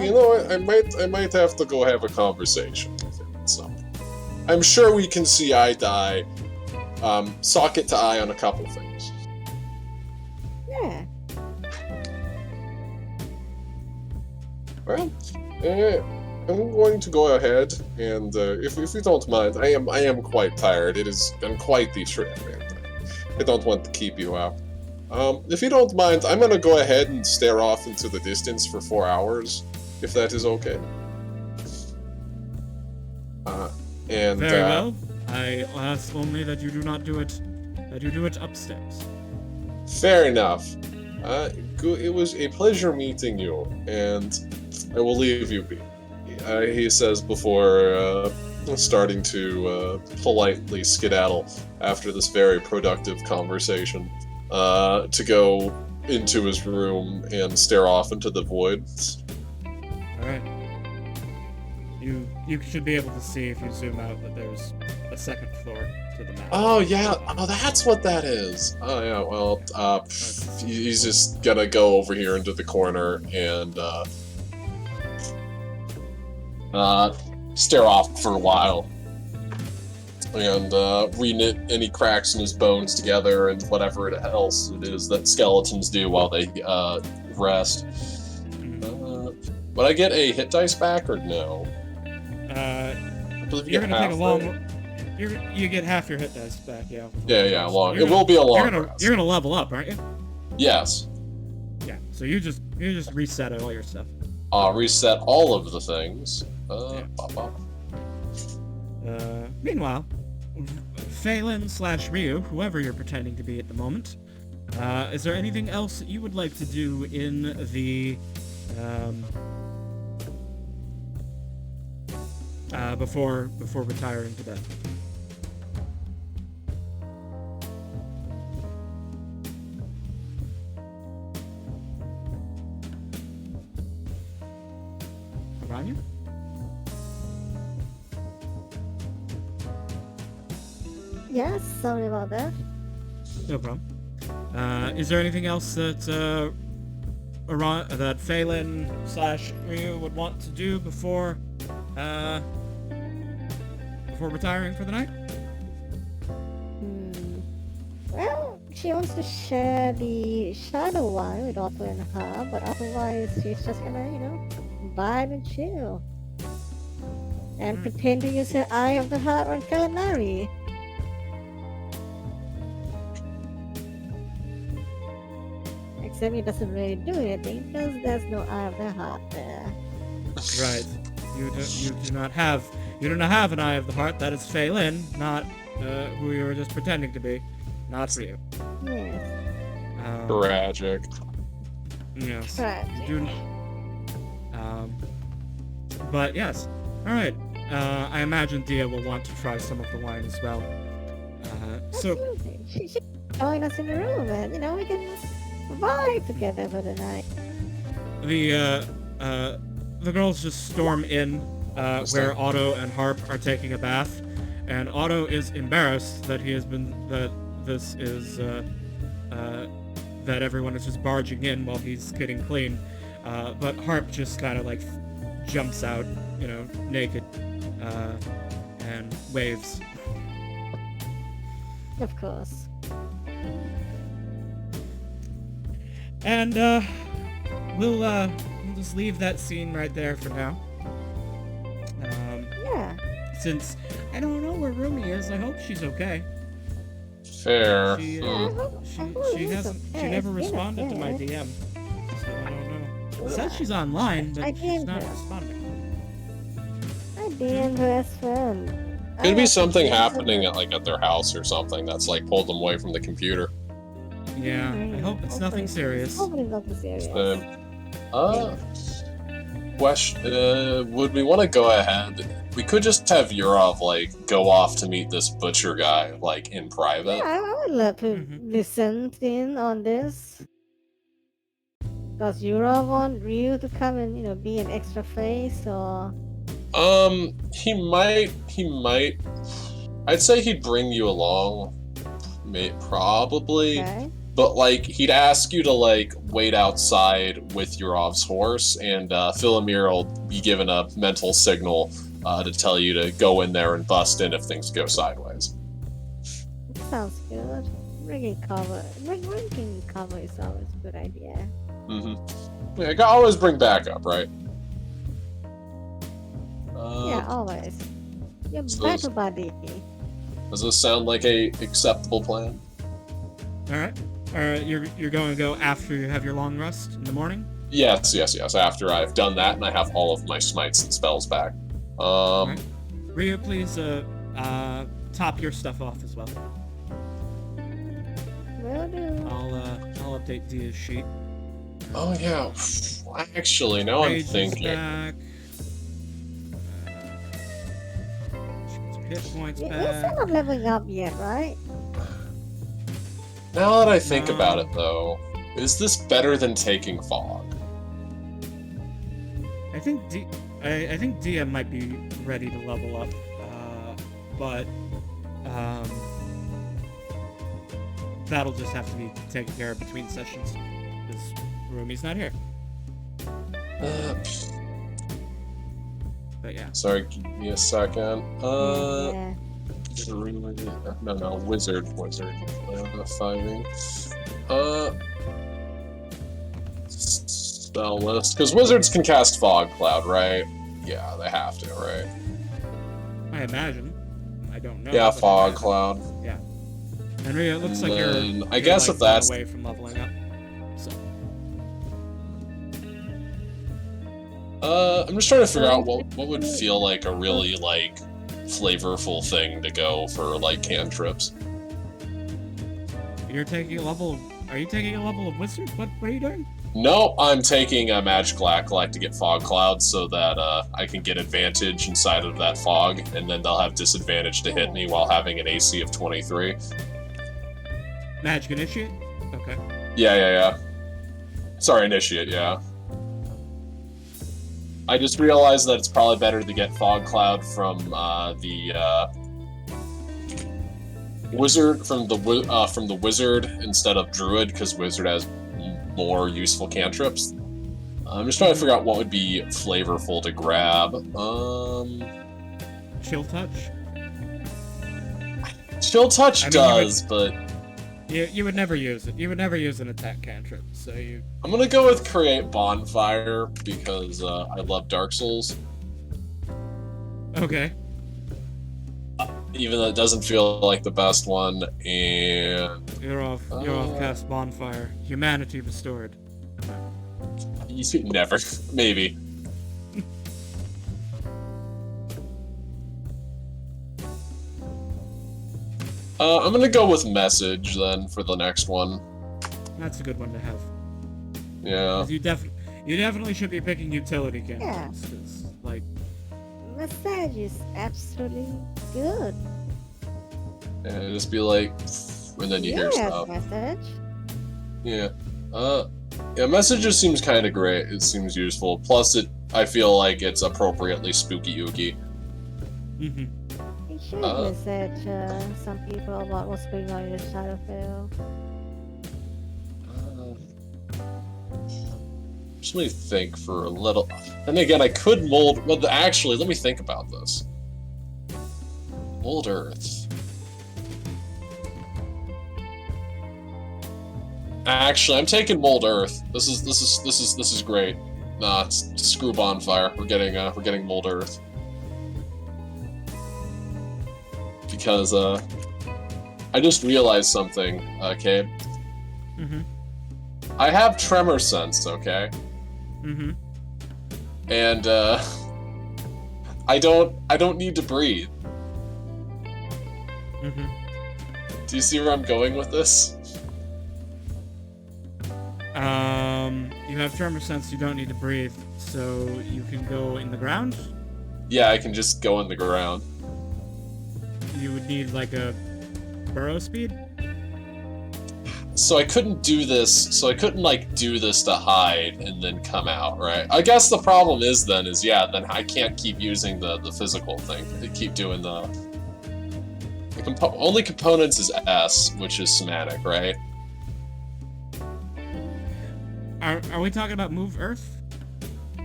you know what? I might have to go have a conversation with him at some point. I'm sure we can see eye to eye, socket to eye on a couple things. Yeah. Well, I'm going to go ahead and, if you don't mind, I am quite tired. It has been quite the trip, and I don't want to keep you up. If you don't mind, I'm gonna go ahead and stare off into the distance for 4 hours, if that is okay. Very well. I ask only that you do not do it. That you do it upstairs. Fair enough. It was a pleasure meeting you, and I will leave you be. He says before starting to politely skedaddle after this very productive conversation, to go into his room and stare off into the void. Alright. You should be able to see if you zoom out that there's a second floor to the map. Oh yeah, that's what that is. Oh yeah, well, he's just gonna go over here into the corner and stare off for a while. And reknit any cracks in his bones together and whatever else it is that skeletons do while they rest. Would I get a hit dice back or no? I believe You're gonna take a long. right? You get half your hit dice back, yeah. Yeah, long. It will be a long rest. You're gonna level up, aren't you? Yes. Yeah. So you just reset all your stuff. Reset all of the things. Pop. Meanwhile, Phelan/Ryu, whoever you're pretending to be at the moment, is there anything else that you would like to do in the before retiring to bed? Aranya? Yes, sorry about that. No problem. Is there anything else that that Phelan/Ryu would want to do before retiring for the night? Well, she wants to share the Shadow Wine with Otto and her, but otherwise she's just gonna, vibe and chill. And pretend to use her Eye of the Heart on Calamari. Except it doesn't really do anything because there's no Eye of the Heart there. Right. You do not have an Eye of the Heart. That is Phelan, not who you were just pretending to be. Not Ryu. Yes. Tragic. Yes. Tragic. You do, but yes. Alright. I imagine Dia will want to try some of the wine as well. So Absolutely. She should join us in the room and, we can vibe together for the night. the girls just storm in where Otto and Harp are taking a bath, and Otto is embarrassed that that everyone is just barging in while he's getting clean. But Harp just kind of like jumps out, naked, and waves. Of course. And we'll just leave that scene right there for now. Yeah. Since I don't know where Rumi is, I hope she's okay. Fair. She, I hope she it is hasn't. She okay. never It's been responded to my okay. DM, so I don't know. It says Yeah. she's online, I but she's DM'd not her. responding. I DM'd her as well. Could be something happening at their house or something that's like pulled them away from the computer. Yeah, I hope it's nothing serious. Hopefully nothing serious. Would we want to go ahead? We could just have Yurov like go off to meet this butcher guy like in private. Yeah, I would love to Mhm. listen in on this. Does Europe want Ryu to come and be an extra face or? He might. I'd say he'd bring you along, probably. Okay. But like he'd ask you to like wait outside with Yurov's horse, and Philimir will be given a mental signal to tell you to go in there and bust in if things go sideways. Sounds good. Bringing cover is always a good idea. Mm-hmm. Yeah, I can always bring backup, right? Yeah, always. Your so battle buddy. Does this sound like a acceptable plan? All right. You're going to go after you have your long rest in the morning. Yes. After I've done that and I have all of my smites and spells back. Right. Ryu, please top your stuff off as well. Will do. I'll update Dia's sheet. Oh yeah. Actually, now I'm Rage is thinking. back. She gets her hit points You're back. still not leveling up yet, right? Now that I think about it, though, is this better than taking fog? I think I think Dia might be ready to level up, but that'll just have to be taken care of between sessions because Rumi's not here. But yeah. Sorry, give me a second. Yeah. No, wizard. Finding. Spell list, because wizards can cast fog cloud, right? Yeah, they have to, right? I imagine. I don't know. Yeah, but fog imagine. cloud. Yeah. Henry, it looks like then, you're. I guess like if that's away from leveling up. So. I'm just trying to figure out what would feel like a really like flavorful thing to go for like cantrips. You're taking a level. Are you taking a level of wizard? What are you doing? No, I'm taking a magical acolyte to get fog cloud so that I can get advantage inside of that fog, and then they'll have disadvantage to hit me while having an AC of 23. Magic initiate. Okay. Yeah. Sorry, initiate. Yeah. I just realized that it's probably better to get fog cloud from the wizard from the wizard instead of druid, because wizard has more useful cantrips. I'm just trying to figure out what would be flavorful to grab. Chill touch. Chill touch I mean, does, but you would never use it. You would never use an attack cantrip. So you. I'm gonna go with create bonfire because I love Dark Souls. Okay. Even though it doesn't feel like the best one, and You're off cast bonfire. Humanity restored. you never, maybe. I'm gonna go with message then for the next one. That's a good one to have. Yeah. 'Cause you definitely should be picking utility cantrips. 'Cause, like, Massage is absolutely good. And just be like, and then you hear stuff. Message. Yeah. Yeah, message just seems kind of great. It seems useful. Plus, I feel like it's appropriately spooky ooky. mm-hmm. You should message some people about what's going on in the Shadowfell. Just let me think for a little. And again, I could mold. Well, actually, let me think about this. Mold Earth. Actually, I'm taking Mold Earth. This is great. Nah, it's screw Bonfire. We're getting Mold Earth. Because, I just realized something, Cabe. Mm-hmm. I have Tremor Sense, okay? Mm-hmm. And, I don't need to breathe. Mm-hmm. Do you see where I'm going with this? You have tremor sense, you don't need to breathe, so you can go in the ground? Yeah, I can just go in the ground. You would need, like, a burrow speed? So I couldn't do this, like, do this to hide and then come out, right? I guess the problem is, then I can't keep using the physical thing. I keep doing the only components is S, which is somatic, right? Are we talking about Move Earth?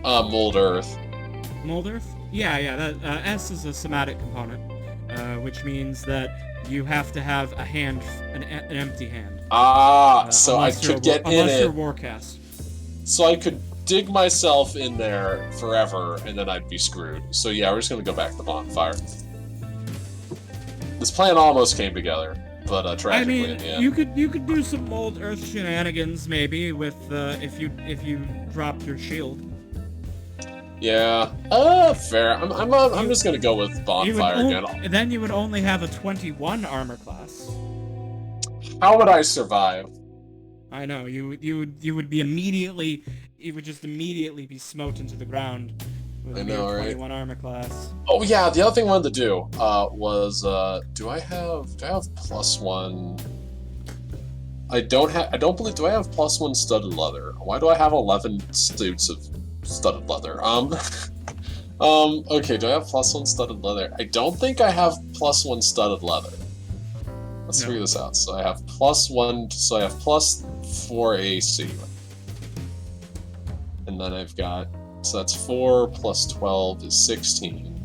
Mold Earth. Mold Earth? Yeah, that, S is a somatic component, which means that you have to have a hand, an empty hand. So I could get in unless it. you're Warcast. So I could dig myself in there forever, and then I'd be screwed. So yeah, we're just gonna go back to Bonfire. This plan almost came together, but tragically in the end. you could do some Mold Earth shenanigans maybe with if you dropped your shield. Yeah. Fair. I'm just gonna go with Bonfire again. Then you would only have a 21 armor class. How would I survive? I know you would be immediately be smote into the ground with a mere 21 armor class. Oh yeah, the other thing I wanted to do was do I have +1? I don't believe. Do I have +1 studded leather? Why do I have 11 suits of studded leather? Okay, do I have +1 studded leather? I don't think I have +1 studded leather. Let's figure this out. So I have +1, so I have +4 AC. And then I've got, so that's 4 plus 12 is 16.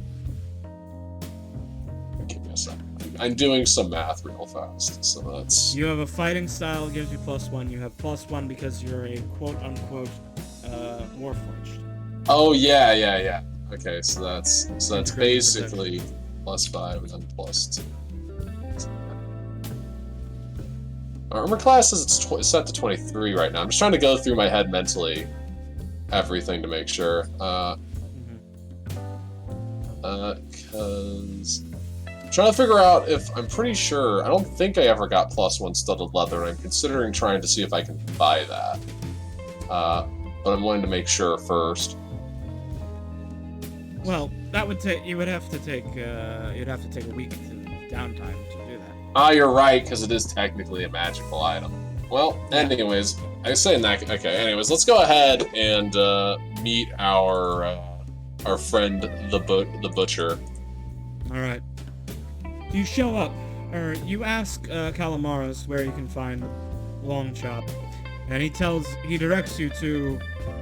Give me a second. I'm doing some math real fast, so that's... You have a fighting style, gives you +1. You have +1 because you're a quote-unquote Warforged. Oh, yeah. Okay, so that's basically +5 and then +2. Armor class is set to 23 right now. I'm just trying to go through my head mentally everything to make sure. Because I'm trying to figure out if I'm pretty sure. I don't think I ever got +1 studded leather, and I'm considering trying to see if I can buy that. But I'm wanting to make sure first. Well, that would take. You'd have to take a week to downtime to do that. Ah, you're right, because it is technically a magical item. Well, anyways, I say in that. Okay, anyways, let's go ahead and meet our friend the butcher. All right. You show up, or you ask Calamaris where you can find Long Chop, and he directs you to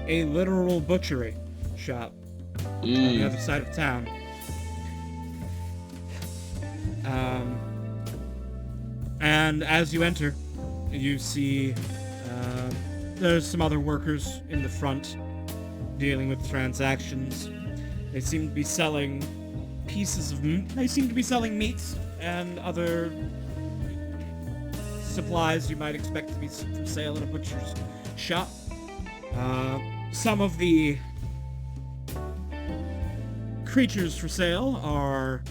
a literal butchery shop on the other side of town. And as you enter, you see there's some other workers in the front dealing with transactions. They seem to be selling meats and other supplies you might expect to be for sale at a butcher's shop. Some of the creatures for sale are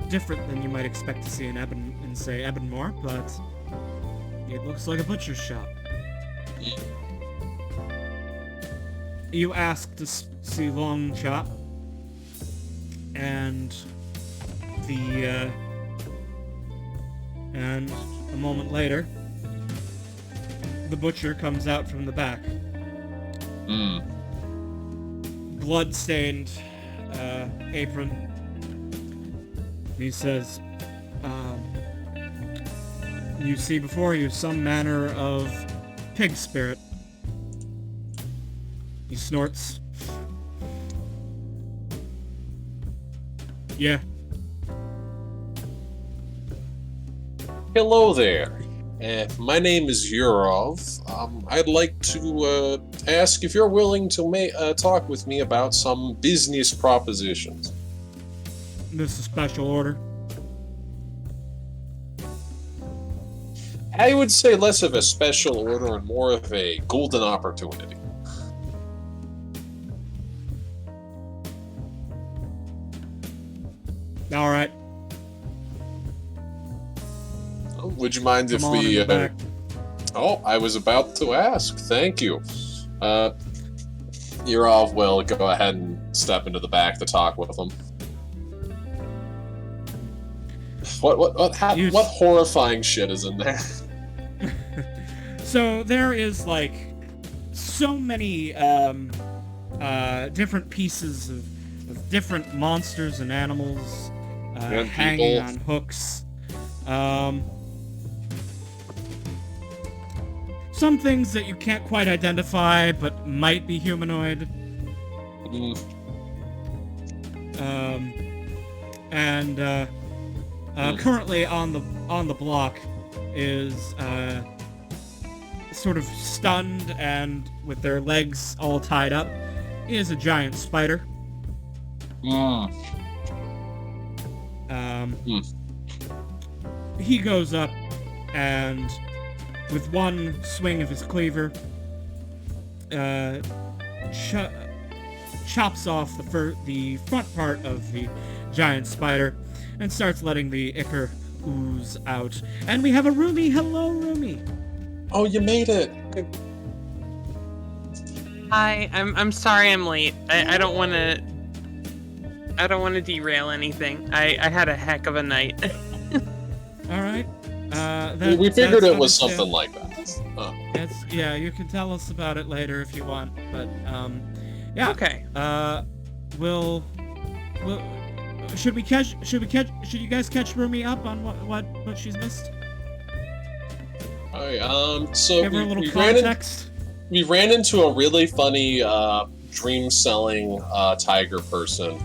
different than you might expect to see in Ebonmore, but it looks like a butcher's shop. You ask to see Long Chop, and and a moment later, the butcher comes out from the back. Blood-stained apron. He says, you see before you some manner of pig spirit. He snorts. Yeah. Hello there. My name is Yurov. I'd like to ask if you're willing to talk with me about some business propositions. This is a special order. I would say less of a special order and more of a golden opportunity. All right. Would you mind if Come on in we... the back. Oh, I was about to ask. Thank you. Yurov will go ahead and step into the back to talk with him. What horrifying shit is in there? So there is like so many different pieces of different monsters and animals And hanging people. on hooks. Some things that you can't quite identify but might be humanoid. Currently on the block is sort of stunned and with their legs all tied up is a giant spider. He goes up and with one swing of his cleaver chops off the front part of the giant spider and starts letting the ichor ooze out. And we have a Rumi. Hello, Rumi. Oh, you made it. Hi, I'm sorry I'm late. I don't want to derail anything. I had a heck of a night. All right. We figured it was understand- something like that. Yeah, you can tell us about it later if you want, but yeah. Okay. We'll should you guys catch Rumi up on what she's missed? Alright, so Give her a little we context. ran into a really funny dream-selling tiger person.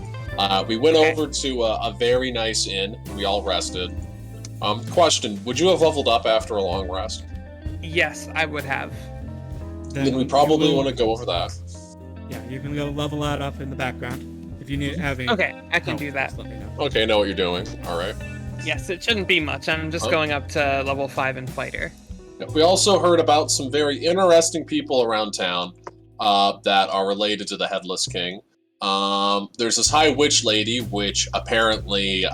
We went Okay. over to a very nice inn. We all rested. Question, would you have leveled up after a long rest? Yes, I would have. Then we probably want to go over that. Yeah, you can go level that up in the background if you need having. Okay, I can help, do that. just let me know. Okay, know what you're doing. Alright. Yes, it shouldn't be much. I'm just Oh. going up to level 5 in fighter. We also heard about some very interesting people around town that are related to the Headless King. There's this High Witch lady, which apparently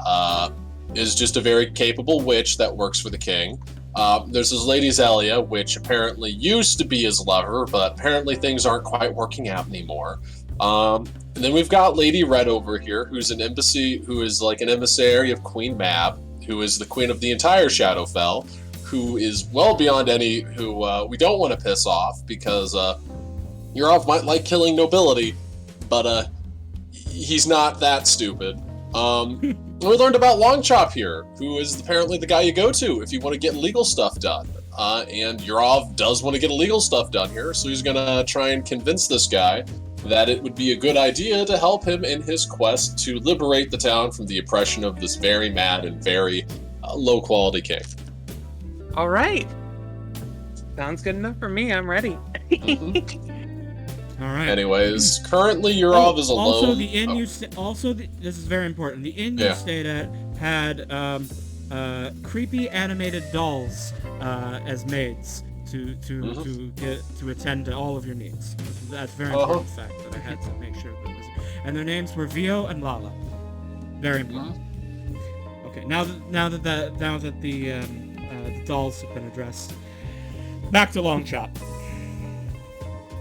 is just a very capable witch that works for the king. There's this lady Zelia, which apparently used to be his lover, but apparently things aren't quite working out anymore. And then we've got Lady Red over here, who is an emissary of Queen Mab, who is the queen of the entire Shadowfell, who is well beyond who we don't want to piss off, because Yurov might like killing nobility, but he's not that stupid. We learned about Longchop here, who is apparently the guy you go to if you want to get legal stuff done. And Yurov does want to get illegal stuff done here, so he's gonna try and convince this guy that it would be a good idea to help him in his quest to liberate the town from the oppression of this very mad and very low-quality king. All right. Sounds good enough for me. I'm ready. All right. Anyways, currently Yurov is alone. Also, the inn this is very important. The inn you stayed at had creepy animated dolls as maids to attend to all of your needs. That's a very important fact that I had to make sure that was. And their names were Vio and Lala. Very important. Okay, now that the dolls have been addressed, back to Longchop.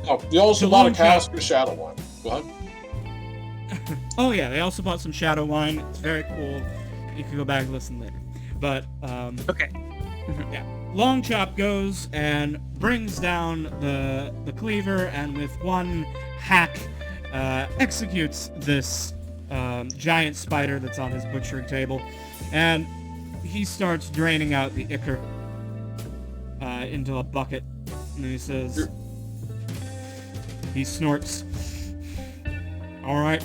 Oh, you also The bought a Longchop. cask of Shadow Wine. Go ahead. Oh yeah, they also bought some Shadow Wine. It's very cool. You can go back and listen later. But Okay. yeah, Longchop goes and brings down the cleaver, and with one hack executes this giant spider that's on his butchering table, and he starts draining out the ichor into a bucket, and he says, he snorts. All right,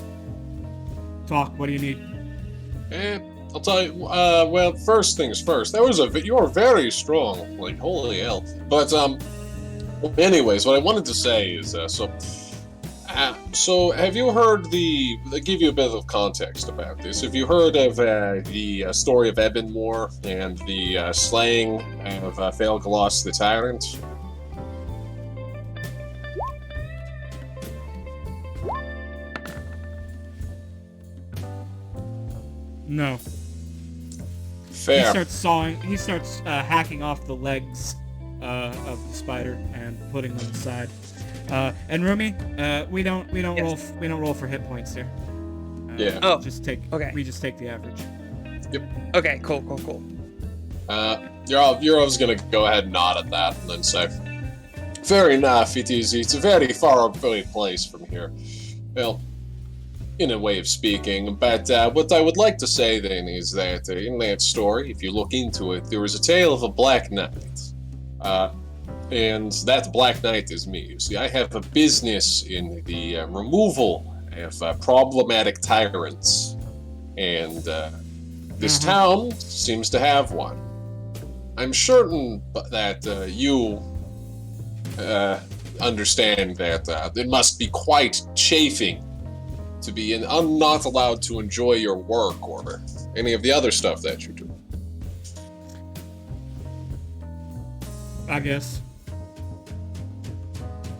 talk. What do you need? I'll tell you. Well, first things first. You are very strong. Like holy hell. But anyways, what I wanted to say is so have you heard I'll give you a bit of context about this. Have you heard of the story of Ebonmore and the slaying of Failgalos the Tyrant? No. Fair. He starts hacking off the legs of the spider and putting them aside. And Rumi, we don't roll for hit points here. Yeah. Oh, we just take the average. Yep. Okay, cool. You're always gonna go ahead and nod at that and then say, fair enough, it's a very far away place from here. Well, in a way of speaking, but what I would like to say then is that in that story, if you look into it, there was a tale of a Black Knight. And that Black Knight is me. You see, I have a business in the removal of problematic tyrants. And this town seems to have one. I'm certain that you understand that it must be quite chafing to be not allowed to enjoy your work or any of the other stuff that you do. I guess.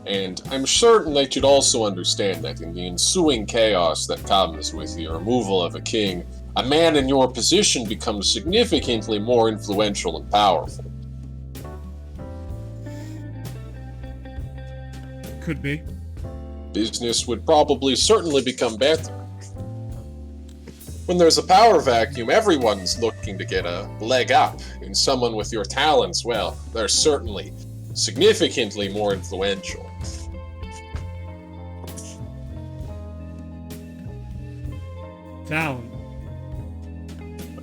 And I'm certain that you'd also understand that in the ensuing chaos that comes with the removal of a king, a man in your position becomes significantly more influential and powerful. Could be. Business would certainly become better. When there's a power vacuum, everyone's looking to get a leg up, and someone with your talents, well, they're certainly significantly more influential. Talent.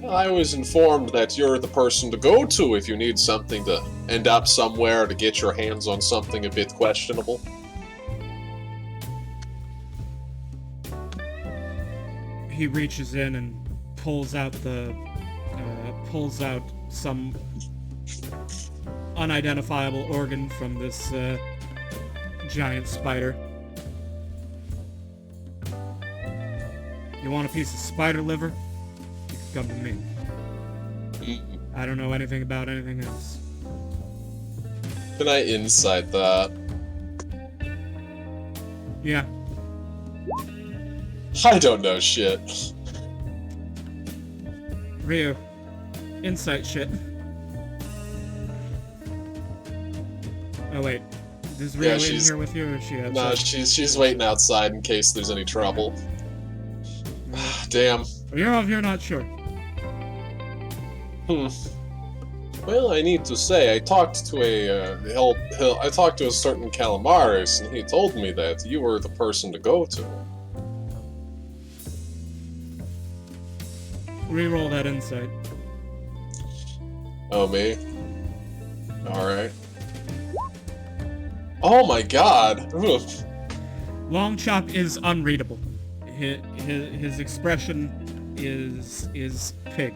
Well, I was informed that you're the person to go to if you need something to end up somewhere to get your hands on something a bit questionable. He reaches in and pulls out some unidentifiable organ from this giant spider. You want a piece of spider liver? You can come to me. I don't know anything about anything else. Can I insight that? Yeah. I don't know shit. Ryu. Insight shit. Oh wait. Is Ryu in here with you or is she outside? No, she's waiting outside in case there's any trouble. Damn. You're not sure. Well, I need to say, I talked to a certain Calamaris, and he told me that you were the person to go to. Reroll that insight. Oh, me? Alright. Oh my god! Oof. Long Chop is unreadable. His expression is pig.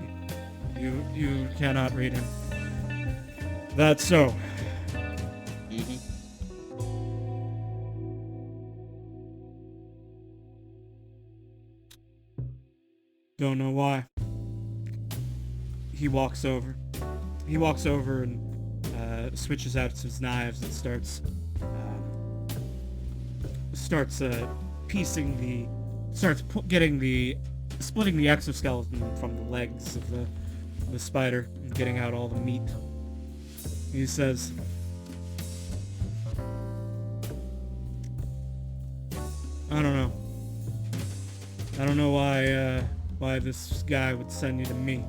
You cannot read him. That's so. Don't know why. He walks over and switches out his knives and starts splitting the exoskeleton from the legs of the spider and getting out all the meat. He says, I don't know why this guy would send you to me.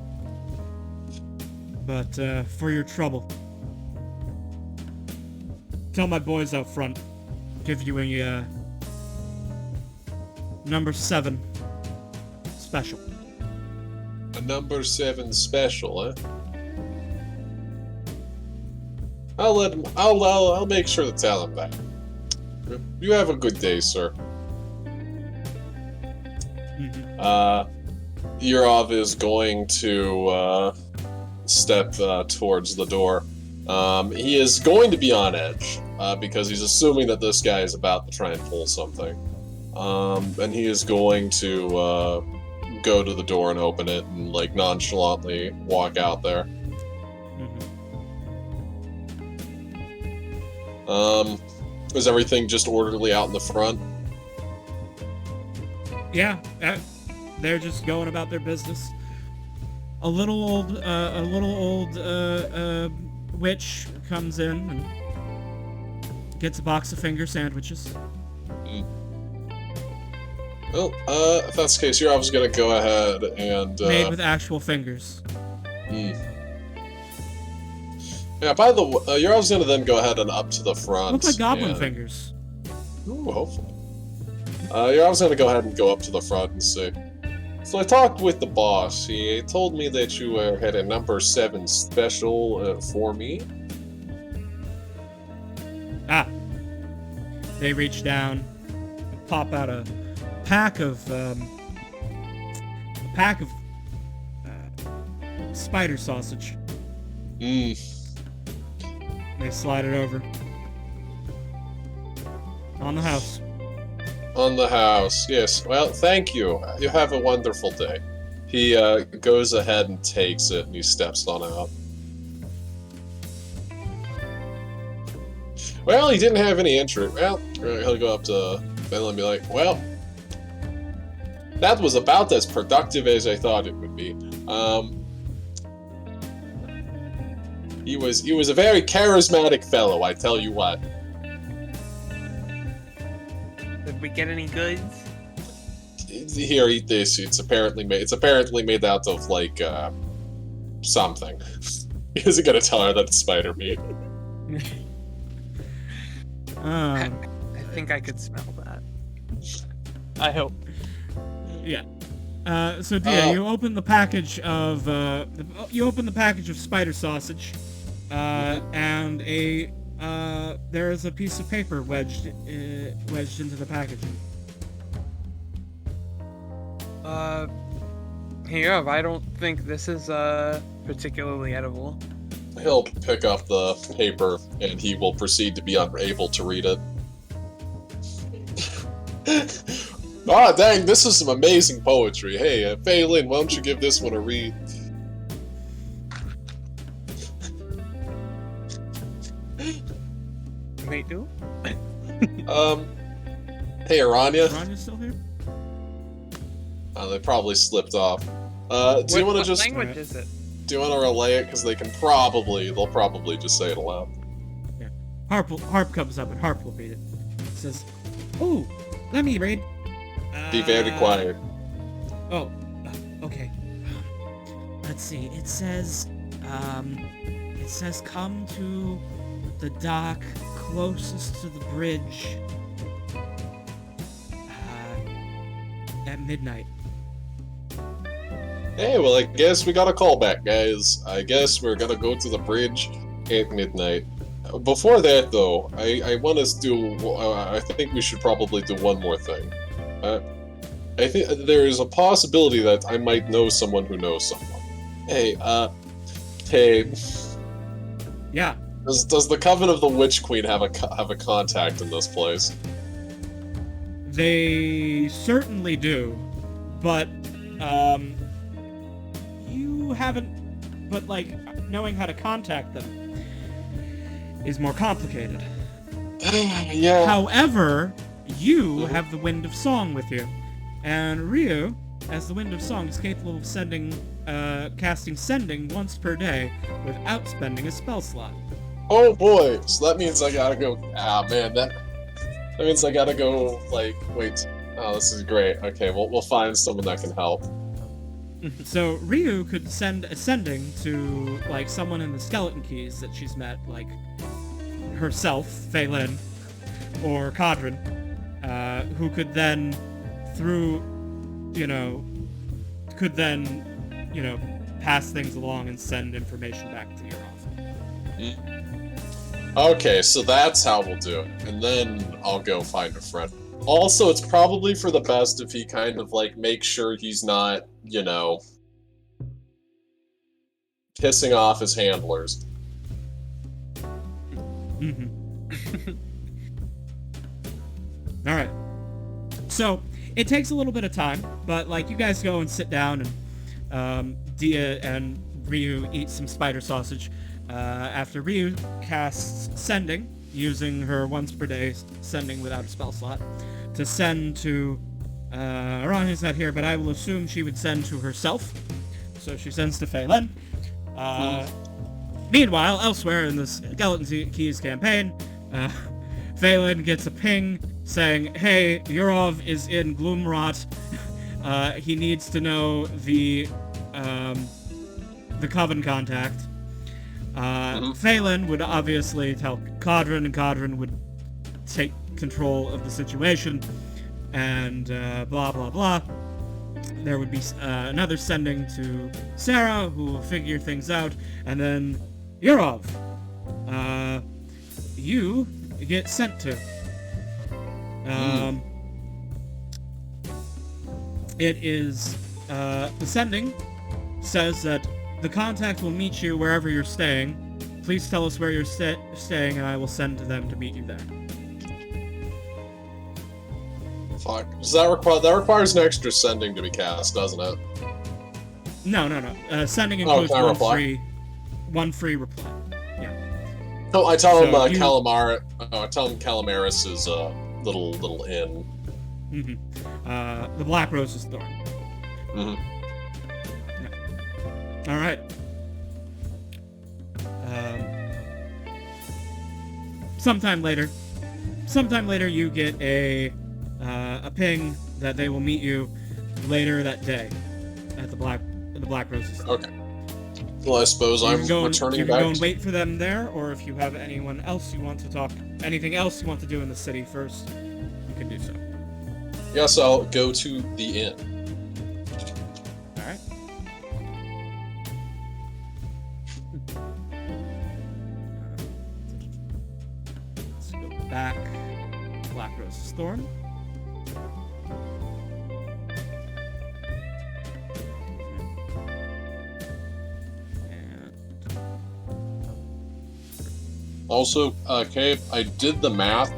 But for your trouble, tell my boys out front, give you a number 7 special. A number 7 special, eh? I'll make sure to tell him that. You have a good day, sir. Yurov is going to step towards the door. He is going to be on edge because he's assuming that this guy is about to try and pull something. And he is going to go to the door and open it and like nonchalantly walk out there. Is everything just orderly out in the front? Yeah, they're just going about their business. A little old witch comes in and gets a box of finger sandwiches. Well, if that's the case, you're obviously gonna go ahead and made with actual fingers. Yeah, by the way, you're obviously gonna then go ahead and up to the front. Look like goblin and... fingers. Ooh, hopefully. You're obviously gonna go ahead and go up to the front and say, so I talked with the boss. He told me that you had a number 7 special for me. Ah. They reach down and pop out a pack of spider sausage. They slide it over. On the house. On the house, yes. Well, thank you. You have a wonderful day. He goes ahead and takes it, and he steps on out. Well, he didn't have any interest. Well, he'll go up to Bella and be like, well, that was about as productive as I thought it would be. He was a very charismatic fellow, I tell you what. Did we get any goods? Here, eat this. It's apparently made out of like something. He isn't gonna tell her that it's spider meat. I think I could smell that. I hope. Yeah. So Dia, you open the package of spider sausage, and there is a piece of paper wedged into the packaging. Hey, I don't think this is particularly edible. He'll pick up the paper and he will proceed to be unable to read it. Ah, dang, this is some amazing poetry. Hey, Phelan, why don't you give this one a read? Wait, do? Hey, Aranya. Aranya's still here? They probably slipped off. Do you want to just... What language is it? Do you want to relay it? Because they'll probably just say it aloud. Yeah. Harp comes up and Harp will read it. It says, "Oh, let me read. Be very quiet." Oh, okay. Let's see. It says, come to the dock closest to the bridge at midnight." Hey, well, I guess we got a callback, guys. I guess we're gonna go to the bridge at midnight. Before that, though, I want us to do... I think we should probably do one more thing. I think there is a possibility that I might know someone who knows someone. Hey, Tabe. Yeah. Does the Coven of the Witch Queen have a contact in this place? They certainly do, but you haven't. But like knowing how to contact them is more complicated. Yeah. However, you have the Wind of Song with you, and Ryu, as the Wind of Song, is capable of casting Sending once per day without spending a spell slot. Oh boy! So that means I gotta go. Ah man, that means I gotta go. Like, wait. Oh, this is great. Okay, we'll find someone that can help. So Ryu could send a Sending to like someone in the Skeleton Keys that she's met, like herself, Phelan, or Kadrin, who could then, pass things along and send information back to your office. Okay, so that's how we'll do it. And then I'll go find a friend. Also, it's probably for the best if he kind of, like, makes sure he's not you know, pissing off his handlers. Mm-hmm. All right. So it takes a little bit of time, but like you guys go and sit down, and Dia and Ryu eat some spider sausage. After Ryu casts sending, using her once per day sending without a spell slot, to send to Arani's not here, but I will assume she would send to herself. So she sends to Phelan. Meanwhile, elsewhere in the Skeleton Keys campaign, Phelan gets a ping saying, "Hey, Yurov is in Gloomwrott. He needs to know the Coven contact." Phelan would obviously tell Cadron, and Cadron would take control of the situation, and blah blah blah. There would be another sending to Sarah, who will figure things out, and then Yurov, you get sent to. It is the sending says that the contact will meet you wherever you're staying. Please tell us where you're staying, and I will send to them to meet you there. Fuck. Does that requires an extra sending to be cast, doesn't it? No. Sending includes can I reply? one free reply. Yeah. No, I tell him So I tell him Calamaris is a little inn. Mm-hmm. The Black Rose's Thorn. Mm-hmm. All right. Sometime later, you get a ping that they will meet you later that day at the Black Rose's Thorn. Okay. Well, I suppose I'm returning you can back. go and wait for them there, or if you have anyone else you want to talk, anything else you want to do in the city first, you can do so. Yes, I'll go to the inn. All right. Let's go back. Black Rose's Thorn. Also, Cape, I did the math.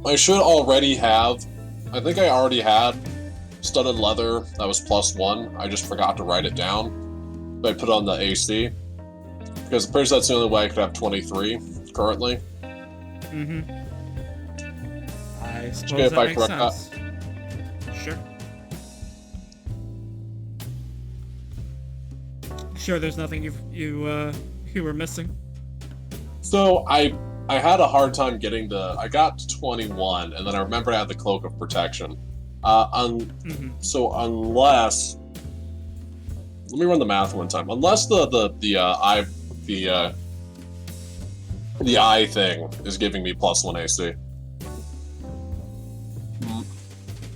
I should already have. I think I already had studded leather that was +1. I just forgot to write it down. But I put on the AC. Because I'm pretty sure that's the only way I could have 23 currently. Mm-hmm. I Okay, suppose if that I makes correct sense. Sure. Sure, there's nothing you were missing. So I had a hard time getting to. I got to 21, and then I remembered I had the Cloak of Protection. So unless, let me run the math one time. Unless the eye thing is giving me +1 AC.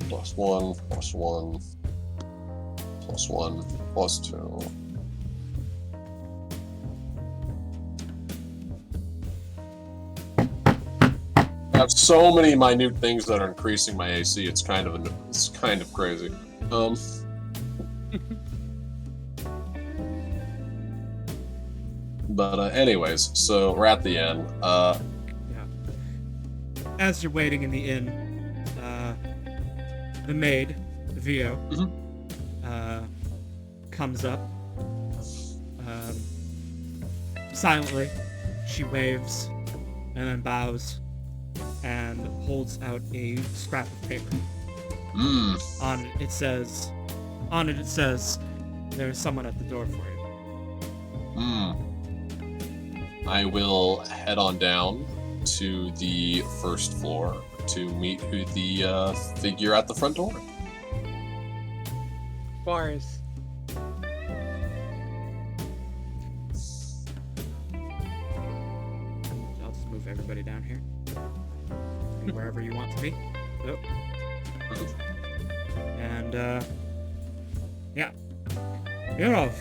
+1, +1, +1, +2. I have so many minute things that are increasing my AC. It's kind of crazy. But anyways, so we're at the inn. Yeah. As you're waiting in the inn, the maid, Vio, comes up. Silently, she waves and then bows and holds out a scrap of paper. On it it says, "There's someone at the door for you." I will head on down to the first floor to meet the figure at the front door. Bars. I'll just move everybody down here. And wherever you want to be. Oh. And, yeah. Yurov,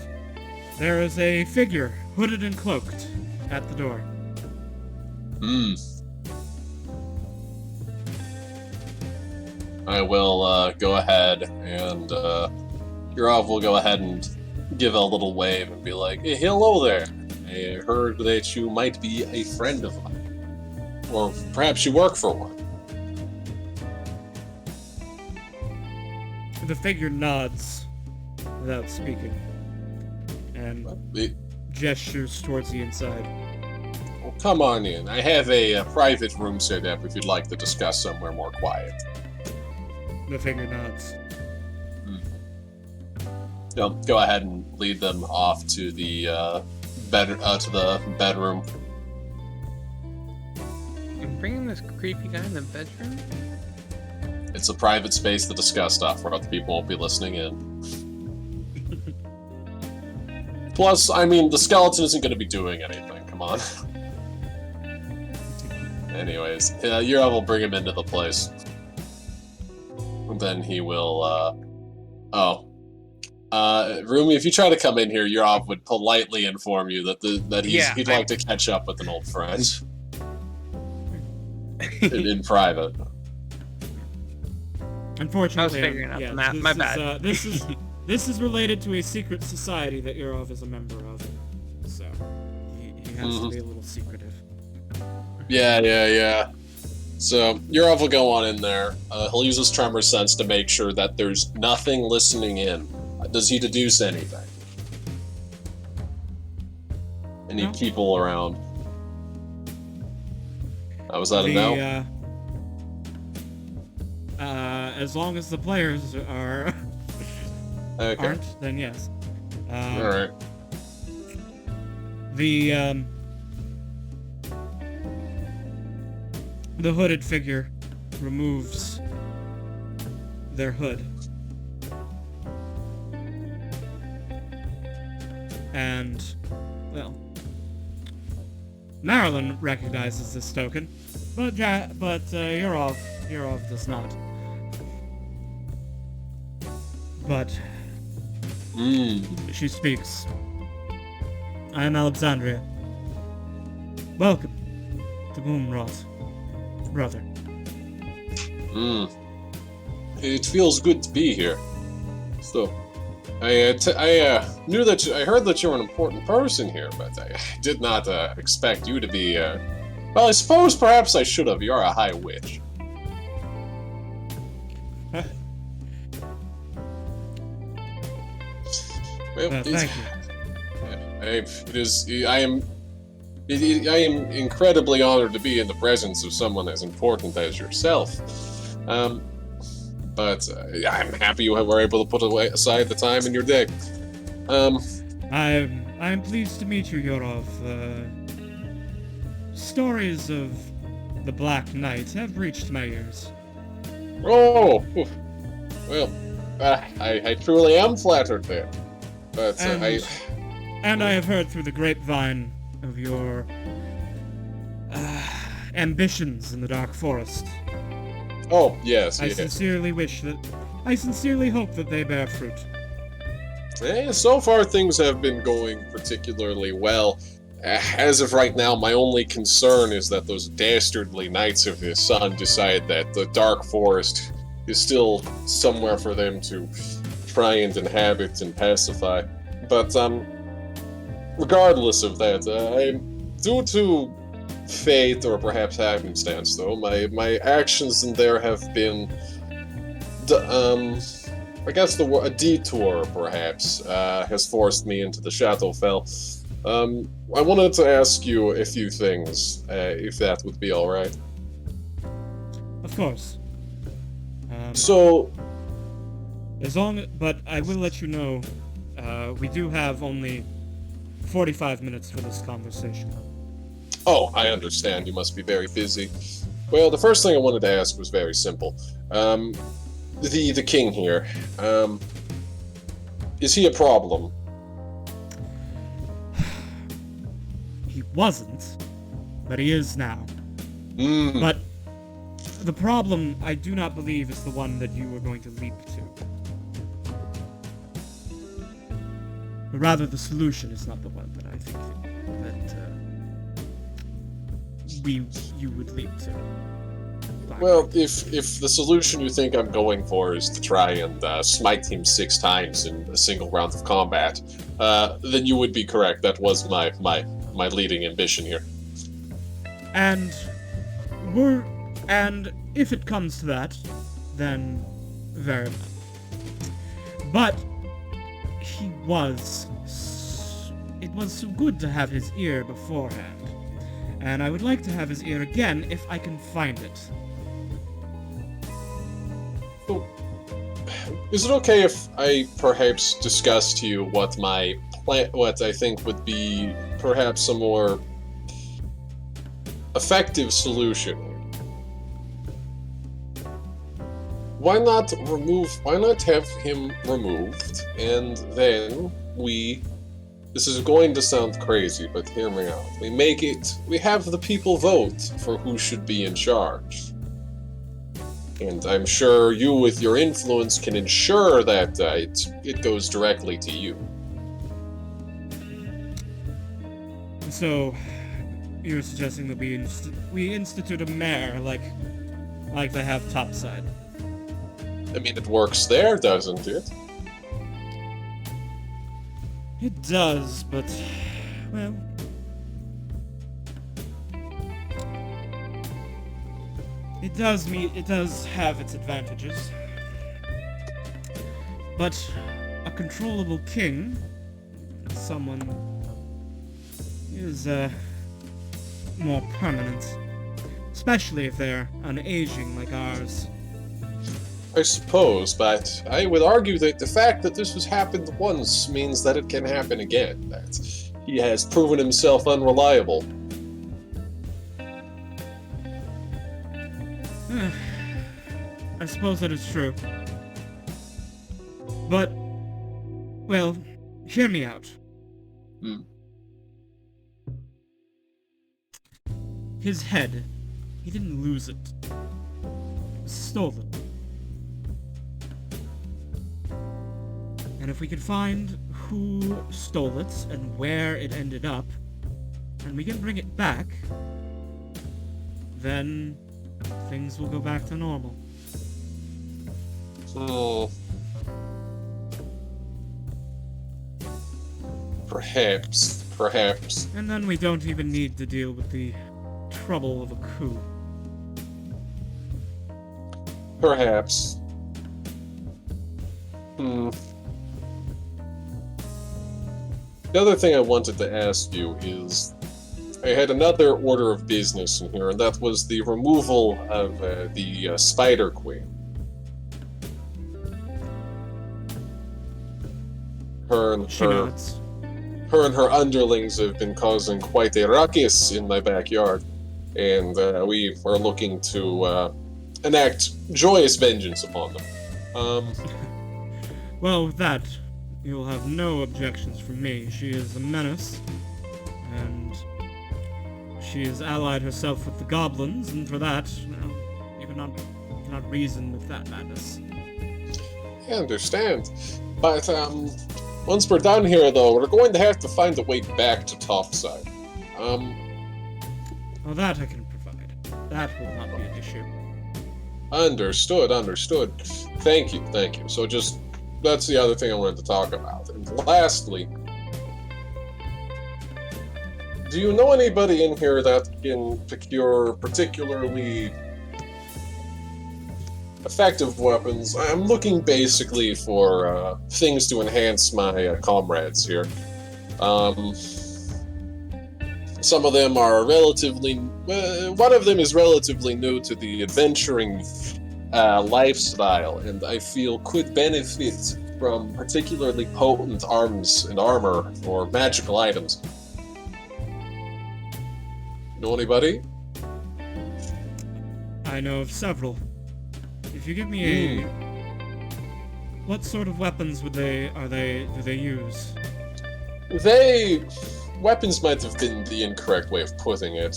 there is a figure, hooded and cloaked, at the door. I will go ahead and Yurov will go ahead and give a little wave and be like, hey, hello there. I heard that you might be a friend of mine. Or perhaps you work for one. The figure nods without speaking and gestures towards the inside. Well, come on in. I have a private room set up if you'd like to discuss somewhere more quiet. The figure nods. He'll go ahead and lead them off to the bedroom. I'm bringing this creepy guy in the bedroom? It's a private space to discuss stuff where other people won't be listening in. Plus, I mean, the skeleton isn't going to be doing anything. Come on. Anyways, Yurov will bring him into the place. And then he will, Rumi, if you try to come in here, Yurov would politely inform you that he'd like to catch up with an old friend. in private. Unfortunately, I was figuring out the math. My bad. This is related to a secret society that Yurov is a member of, so he has to be a little secretive. Yeah. So Yurov will go on in there. He'll use his tremor sense to make sure that there's nothing listening in. Does he deduce anything? Any people around? Was that a no? As long as the players aren't, then yes. All right. The hooded figure removes their hood. And, well, Marilyn recognizes this token, but Yurov does not. But she speaks. I am Alexandria. Welcome to Gloomwrott, brother. It feels good to be here. So, I knew that I heard that you're an important person here, but I did not expect you to be. Well, I suppose perhaps I should have. You're a high witch. Well, thank you. I am incredibly honored to be in the presence of someone as important as yourself. But I'm happy you were able to put aside the time in your day. I'm pleased to meet you, Yurov. Stories of the Black Knight have reached my ears. Oh, well, I truly am flattered there. But and I have heard through the grapevine of your ambitions in the Dark Forest. Oh, yes. I sincerely hope that they bear fruit. So far, things have been going particularly well. As of right now, my only concern is that those dastardly Knights of the Sun decide that the Dark Forest is still somewhere for them to try and inhabit and pacify. But, regardless of that, due to fate or perhaps happenstance, though, my actions in there have been, I guess a detour, perhaps, has forced me into the Shadowfell. I wanted to ask you a few things, if that would be alright. Of course. But I will let you know, we do have only 45 minutes for this conversation. Oh, I understand. You must be very busy. Well, the first thing I wanted to ask was very simple. The king here, is he a problem? He wasn't, but he is now. But the problem, I do not believe, is the one that you are going to leap to. But rather, the solution is not the one that I think that you would leap to. Well, if the solution you think I'm going for is to try and smite him 6 times in a single round of combat, then you would be correct. That was my leading ambition here. And if it comes to that, then very well. But it was so good to have his ear beforehand, and I would like to have his ear again if I can find it. So, is it okay if I perhaps discuss to you what what I think would be perhaps a more effective solution? Why not have him removed, and then this is going to sound crazy, but hear me out. We have the people vote for who should be in charge. And I'm sure you, with your influence, can ensure that it goes directly to you. So, you're suggesting that we institute a mayor like they have topside? I mean, it works there, doesn't it? It does, but, well... It does have its advantages. But a controllable king, someone, is, more permanent. Especially if they're unaging like ours. I suppose, but I would argue that the fact that this has happened once means that it can happen again, that he has proven himself unreliable. I suppose that is true. But, well, hear me out. His head, he didn't lose it. It was stolen. And if we could find who stole it and where it ended up, and we can bring it back, then things will go back to normal. Perhaps. And then we don't even need to deal with the trouble of a coup. Perhaps. The other thing I wanted to ask you is, I had another order of business in here, and that was the removal of the Spider Queen. Her and her underlings have been causing quite a ruckus in my backyard, and we are looking to enact joyous vengeance upon them. Well, with that, you'll have no objections from me. She is a menace, and she has allied herself with the goblins, and for that, well, you cannot reason with that madness. I understand. But, once we're done here, though, we're going to have to find a way back to Topside. Well, that I can provide. That will not be an issue. Understood. Thank you. So that's the other thing I wanted to talk about. And lastly, do you know anybody in here that can procure particularly effective weapons? I'm looking basically for things to enhance my comrades here. Some of them are relatively... one of them is relatively new to the adventuring lifestyle, and I feel could benefit from particularly potent arms and armor or magical items. Know anybody? I know of several. If you give me what sort of weapons do they use? Weapons might have been the incorrect way of putting it.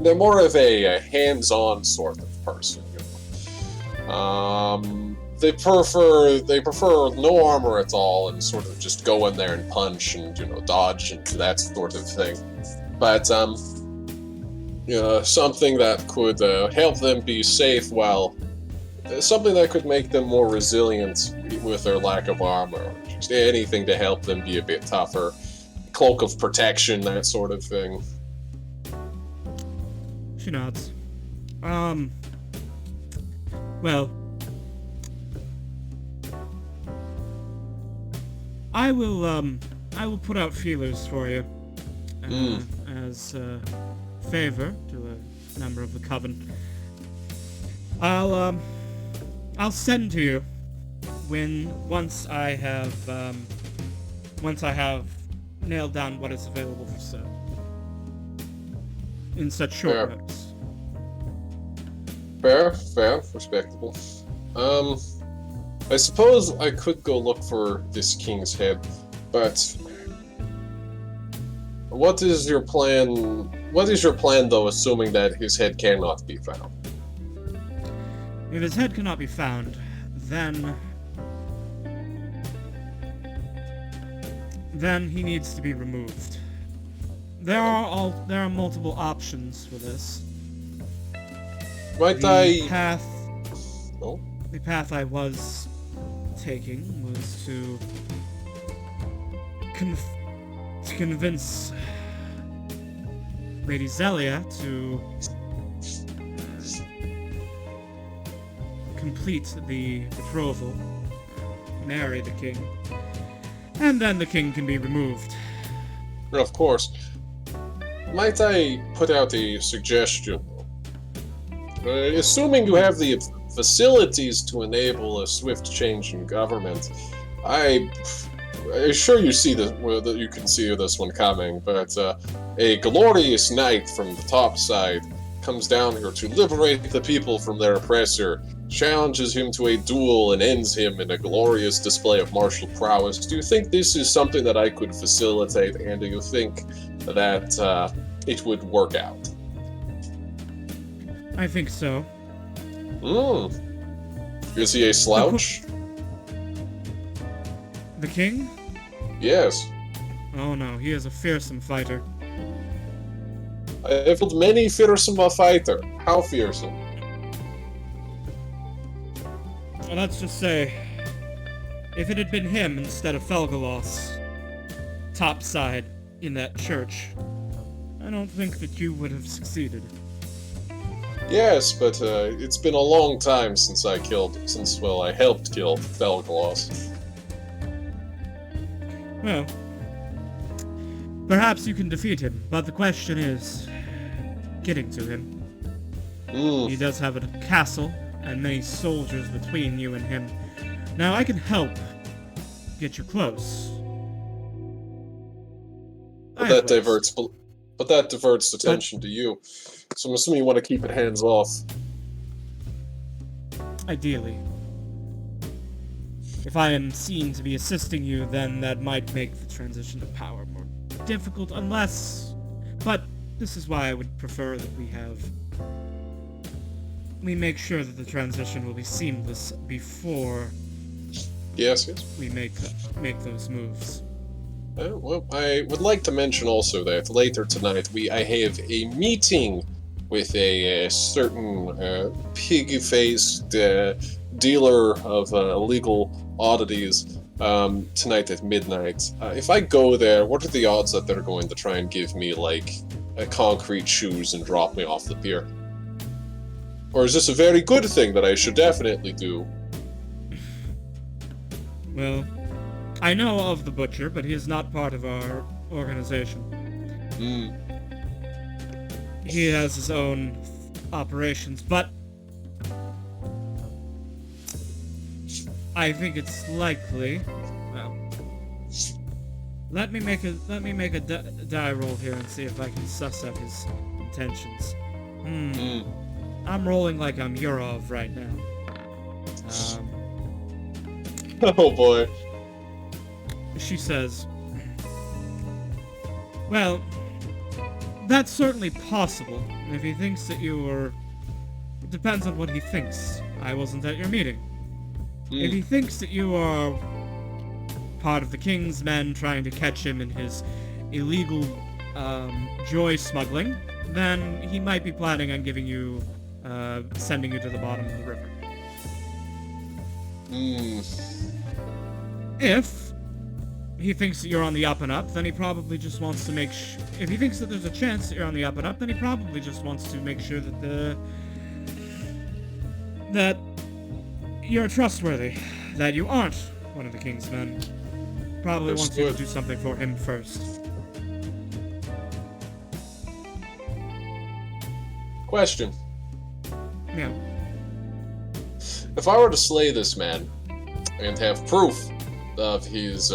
They're more of a hands-on sort of person. They prefer no armor at all, and sort of just go in there and punch and dodge and that sort of thing. But something that could help them be safe while something that could make them more resilient with their lack of armor. Just anything to help them be a bit tougher. Cloak of protection, that sort of thing. She nods. Well, I will put out feelers for you, as a favor to a member of the coven. I'll send to you once I have nailed down what is available for sale in such short notice. Fair, respectable. I suppose I could go look for this king's head, but what is your plan? What is your plan, though, assuming that his head cannot be found? If his head cannot be found, then he needs to be removed. There are multiple options for this. Might The I? path No. The path I was taking was to convince Lady Zelia to complete the betrothal, marry the king, and then the king can be removed. Of course. Might I put out a suggestion? Assuming you have the facilities to enable a swift change in government, I'm sure you see this. Well, you can see this one coming. But a glorious knight from the top side comes down here to liberate the people from their oppressor, challenges him to a duel, and ends him in a glorious display of martial prowess. Do you think this is something that I could facilitate, and do you think that it would work out? I think so. Is he a slouch? The king? Yes. Oh no, he is a fearsome fighter. I have killed many fearsome a fighter. How fearsome? Well, let's just say, if it had been him instead of Felgalos, topside in that church, I don't think that you would have succeeded. Yes, but it's been a long time since I helped kill Felgalos. Well, perhaps you can defeat him, but the question is getting to him. He does have a castle and many soldiers between you and him. Now, I can help get you close. But that diverts attention to you. So I'm assuming you want to keep it hands off. Ideally. If I am seen to be assisting you, then that might make the transition to power more difficult, unless... But this is why I would prefer that we make sure that the transition will be seamless before Yes. we make those moves. Well, I would like to mention also that later tonight I have a meeting with a certain pig-faced dealer of illegal oddities tonight at midnight. If I go there, what are the odds that they're going to try and give me, like, concrete shoes and drop me off the pier? Or is this a very good thing that I should definitely do? Well, I know of the butcher, but he is not part of our organization. He has his own operations, but I think it's likely. Well, let me make a die roll here and see if I can suss out his intentions. I'm rolling like I'm Yurov right now. Oh boy. She says, well, that's certainly possible. If he thinks that you were... It depends on what he thinks. I wasn't at your meeting. If he thinks that you are part of the king's men trying to catch him in his illegal joy smuggling, then he might be planning on giving you, sending you to the bottom of the river. If he thinks that you're on the up and up, then he probably just wants to make if he thinks that there's a chance that you're on the up and up, then he probably just wants to make sure that that you're trustworthy, that you aren't one of the king's men. Probably wants you to do something for him first. Question. Yeah. If I were to slay this man and have proof of his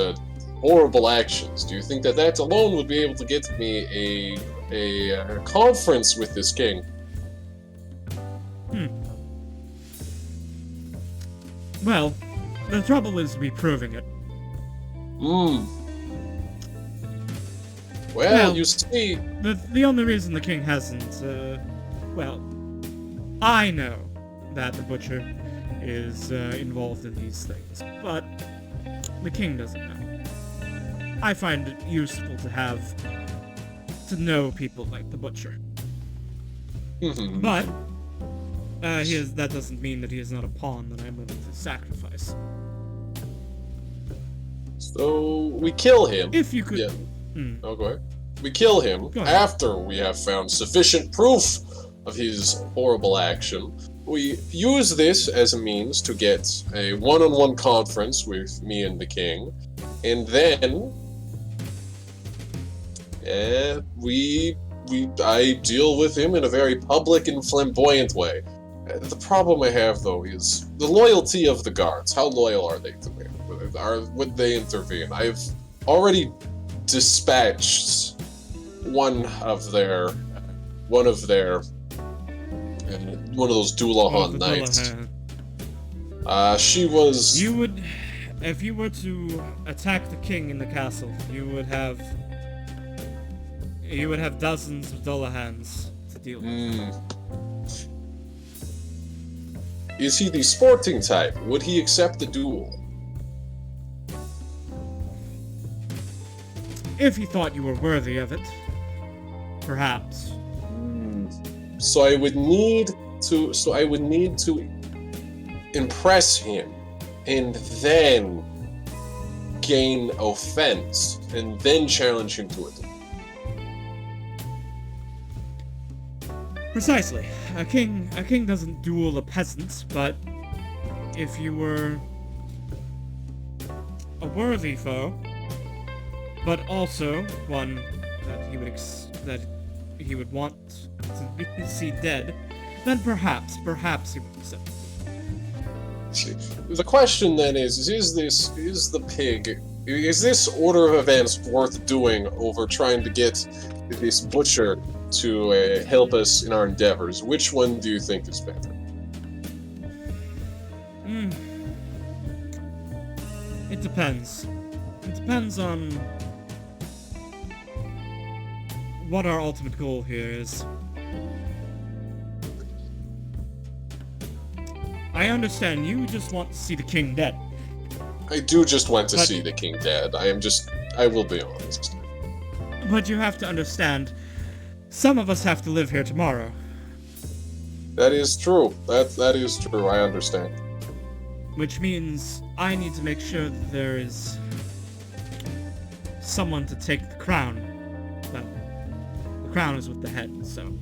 horrible actions, do you think that that alone would be able to get me a conference with this king? Well, the trouble is me proving it. Well, you see... The only reason the king hasn't, well, I know that the butcher is involved in these things, but the king doesn't know. I find it useful to know people like the butcher. But that doesn't mean that he is not a pawn that I'm willing to sacrifice. So we kill him. If you could. Yeah. Oh, go ahead. We kill him after we have found sufficient proof of his horrible action. We use this as a means to get a one-on-one conference with me and the king, and then I deal with him in a very public and flamboyant way. The problem I have, though, is the loyalty of the guards. How loyal are they to me? Would they intervene? I've already dispatched one of those Doulahan knights. She was... If you were to attack the king in the castle, you would have dozens of Doulahans to deal with. Is he the sporting type? Would he accept the duel? If he thought you were worthy of it, perhaps. So I would need to impress him, and then gain offense, and then challenge him to it. Precisely. A king doesn't duel a peasant, but if you were a worthy foe, but also one that he would want to see dead, then perhaps he would accept. See, the question then is this order of events worth doing over trying to get this butcher to help us in our endeavors? Which one do you think is better? It depends. It depends on what our ultimate goal here is. I understand you just want to see the king dead. I do just want to see the king dead. I will be honest. But you have to understand, some of us have to live here tomorrow. That is true. That is true. I understand. Which means I need to make sure that there is someone to take the crown. Well, the crown is with the head, so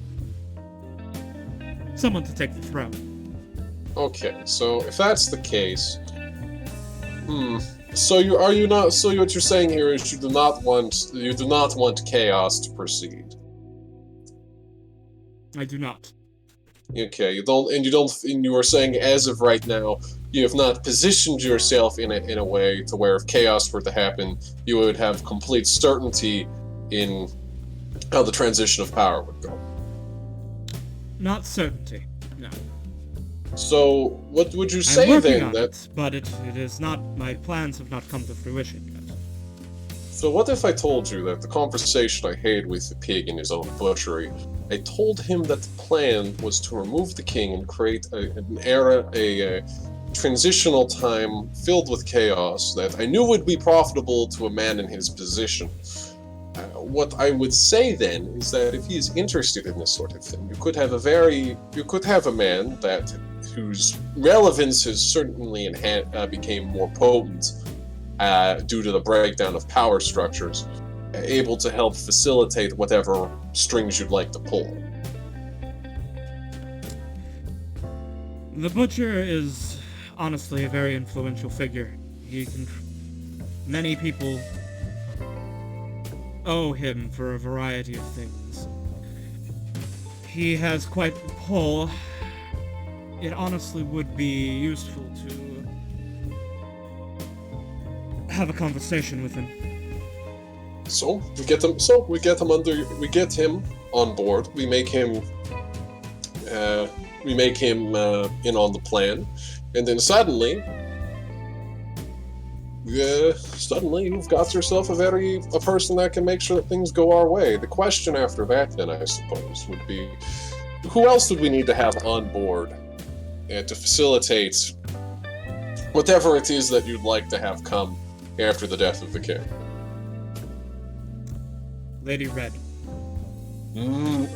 someone to take the throne. Okay, so if that's the case, so what you're saying here is you do not want chaos to proceed. I do not. Okay, you are saying as of right now, you have not positioned yourself in a way to where if chaos were to happen, you would have complete certainty in how the transition of power would go. Not certainty, no. So, what would you say I'm working then? on it, but it is not. My plans have not come to fruition yet. So, what if I told you that the conversation I had with the pig in his own butchery, I told him that the plan was to remove the king and create a transitional time filled with chaos that I knew would be profitable to a man in his position. what I would say then is that if he's interested in this sort of thing, you could have a man that whose relevance has certainly became more potent due to the breakdown of power structures, able to help facilitate whatever strings you'd like to pull. The Butcher is honestly a very influential figure. Many people owe him for a variety of things. He has quite the pull. It honestly would be useful to have a conversation with him. So we get him on board. We make him in on the plan, and then suddenly you've got yourself a person that can make sure that things go our way. The question after that, then, I suppose, would be, who else would we need to have on board to facilitate whatever it is that you'd like to have come after the death of the king? Lady Red.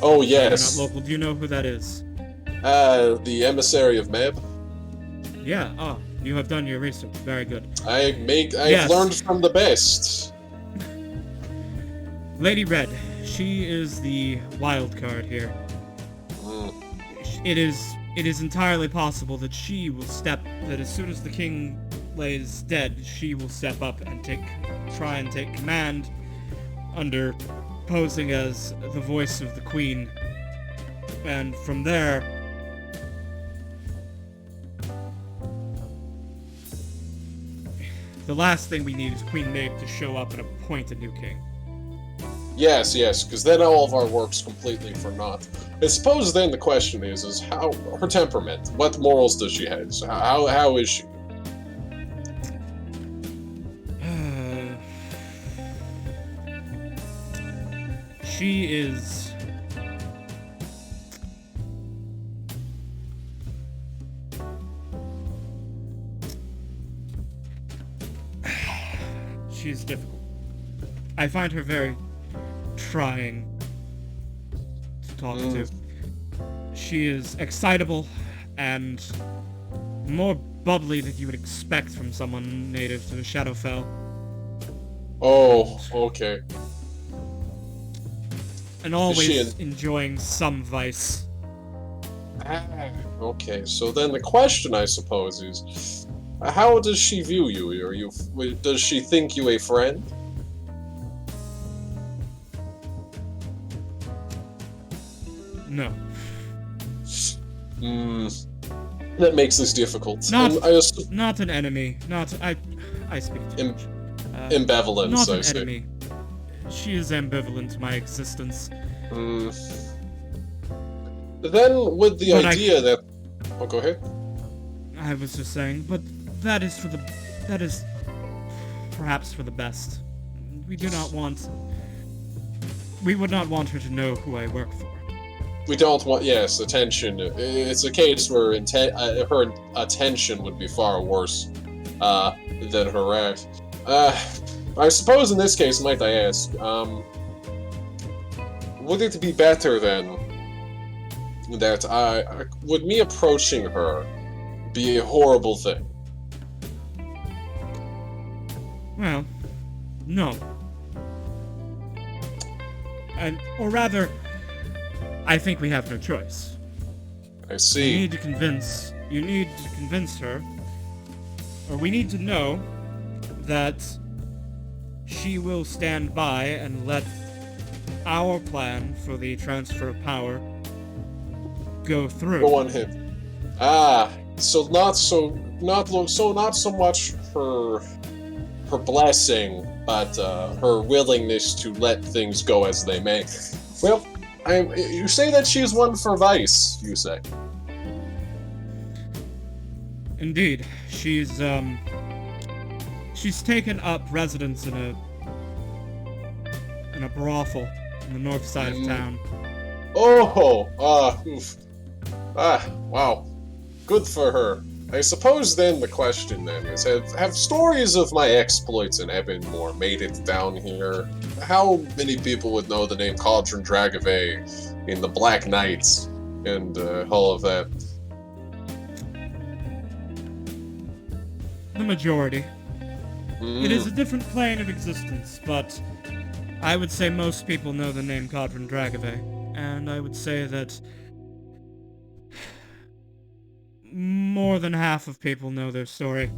Oh, yes. You're not local. Do you know who that is? The emissary of Meb. Yeah. Oh, you have done your research. Very good. I've Yes. learned from the best. Lady Red. She is the wild card here. It is entirely possible that that as soon as the king lays dead, she will step up and try and take command under posing as the voice of the queen. And from there, the last thing we need is Queen Maeve to show up and appoint a new king. Yes, because then all of our work's completely for naught. I suppose then the question is how her temperament. What morals does she have? How is she? She is... She's difficult. I find her very trying to talk to. She is excitable and more bubbly than you would expect from someone native to Shadowfell. Oh, okay. And always enjoying some vice. Okay, so then the question, I suppose, is how does she view you? Does she think you a friend? No. That makes this difficult. Not an enemy. I speak too much. Ambivalence, Not I an say. enemy. She is ambivalent to my existence. Then, with the idea that... Oh, go ahead. I was just saying, but that is perhaps for the best. We would not want her to know who I work for. We don't want, yes, attention. It's a case where her attention would be far worse than her act. I suppose in this case, might I ask, would it be better then that would me approaching her be a horrible thing? Well, no. Or rather, I think we have no choice. I see. You need to convince her, or we need to know that she will stand by and let our plan for the transfer of power go through. Go on him. So not so much her blessing, but her willingness to let things go as they may. Well, you say that she's one for vice, you say. Indeed, she's taken up residence in a brothel in the north side of town. Oof. Wow. Good for her. I suppose then the question then is, have stories of my exploits in Ebonmore made it down here how many people would know the name Cauldron Dragave in the Black Knights and all of that? The majority. Mm. It is a different plane of existence, but I would say most people know the name Cauldron Dragave, and I would say that more than half of people know their story.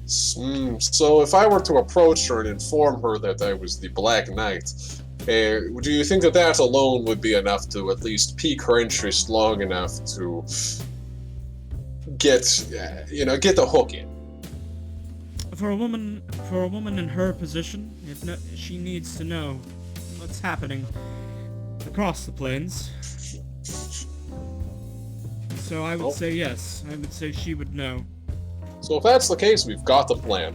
So if I were to approach her and inform her that I was the Black Knight, do you think that that alone would be enough to at least pique her interest long enough to get the hook in? For a woman in her position, she needs to know what's happening across the plains. So I would say yes. I would say she would know. So if that's the case, we've got the plan.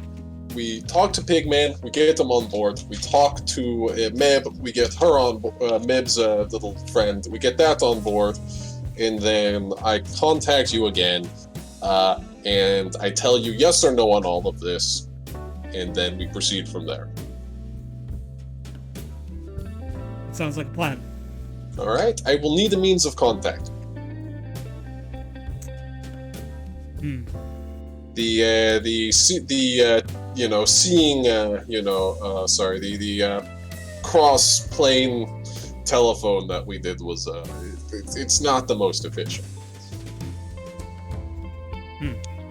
We talk to Pigman, we get them on board. We talk to Meb, we get her on Meb's little friend. We get that on board, and then I contact you again, and I tell you yes or no on all of this, and then we proceed from there. Sounds like a plan. All right. I will need a means of contact. The cross plane telephone that we did was it's not the most efficient.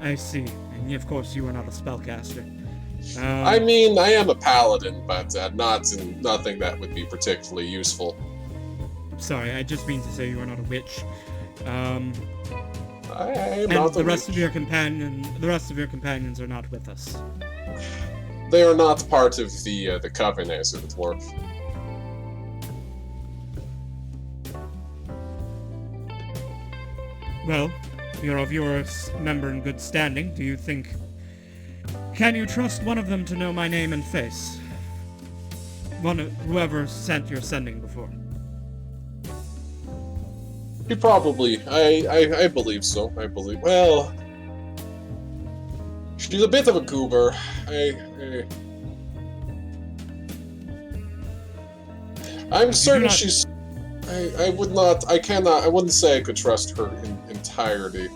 I see. And of course, you are not a spellcaster. I mean, I am a paladin, but nothing that would be particularly useful. Sorry, I just mean to say you are not a witch. I am And not the a rest witch. of the rest of your companions are not with us. They are not part of the coven, as it were. Well, you're of your member in good standing. Do you think... Can you trust one of them to know my name and face? Whoever sent your sending before. He probably. I believe so. Well, she's a bit of a goober. I'm certain she's. I wouldn't say I could trust her in entirety.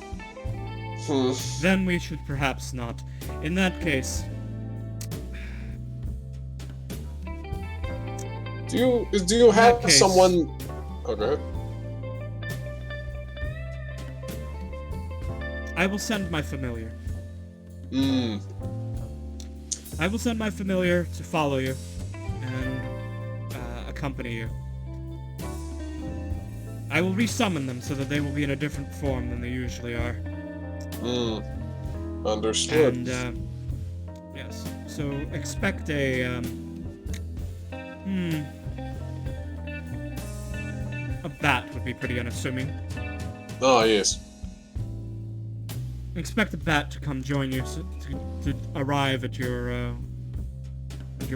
Then we should perhaps not. In that case... Do you have case- someone... Okay. I will send my familiar. Hmm. I will send my familiar to follow you and accompany you. I will resummon them so that they will be in a different form than they usually are. Hmm. Understood. And, yes. So expect a bat would be pretty unassuming. Oh, yes. Expect a bat to come join you, to arrive at your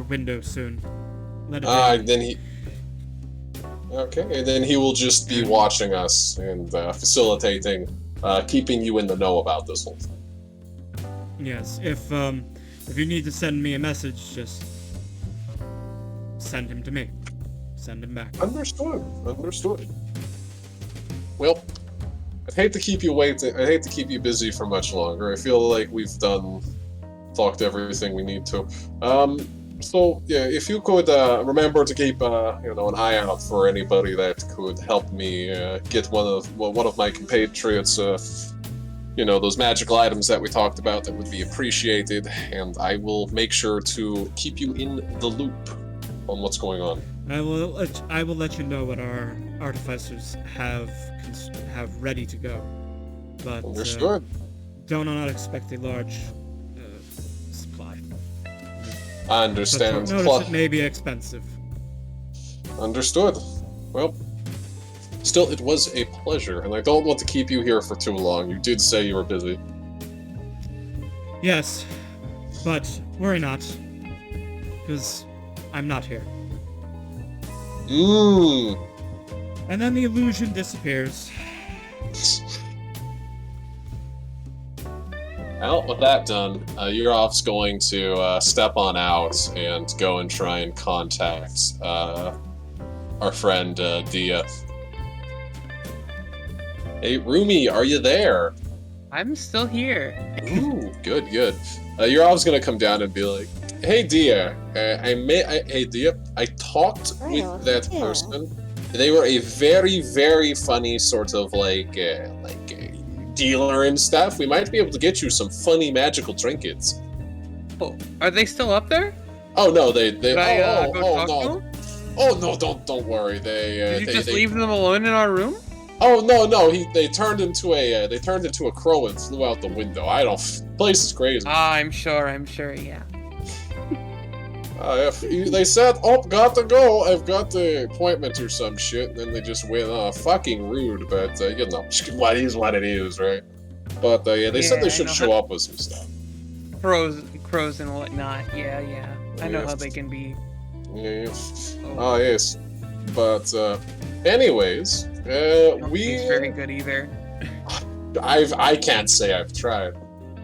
window soon. Let it in. Then he... Okay, and then he will just be watching us and facilitating, keeping you in the know about this whole thing. Yes, if you need to send me a message, just send him to me. Send him back. Understood. Well, I'd hate to keep you waiting. I'd hate to keep you busy for much longer. I feel like we've talked everything we need to. So yeah, if you could remember to keep an eye out for anybody that could help me get one of my compatriots. Those magical items that we talked about, that would be appreciated, and I will make sure to keep you in the loop on what's going on. I will let you know what our artificers have ready to go. But Understood. do not expect a large supply. I understand. But notice it may be expensive. Understood. Well, still, it was a pleasure, and I don't want to keep you here for too long. You did say you were busy. Yes, but worry not, because I'm not here. And then the illusion disappears. Well, with that done, Yurov's going to step on out and go and try and contact our friend Dia. Hey, Rumi, are you there? I'm still here. Ooh, good. Yurov's gonna come down and be like, "Hey, Dia, hey, Dia, I talked with that person. They were a very, very funny sort of like dealer and stuff. We might be able to get you some funny magical trinkets." Oh, are they still up there? Oh no, they Did I go talk no. to them? Oh no, don't worry. Did you just leave them alone in our room? Oh no, they turned into a crow and flew out the window. Place is crazy. I'm sure, yeah. They said, "Oh, got to go. I've got the appointment or some shit." And then they just went, fucking rude. But what is what it is, right? But they said they should show up with some stuff. Crows and whatnot. Yeah. I know how they can be. Yes. Oh yes. But anyways, He's very good either. I can't say I've tried.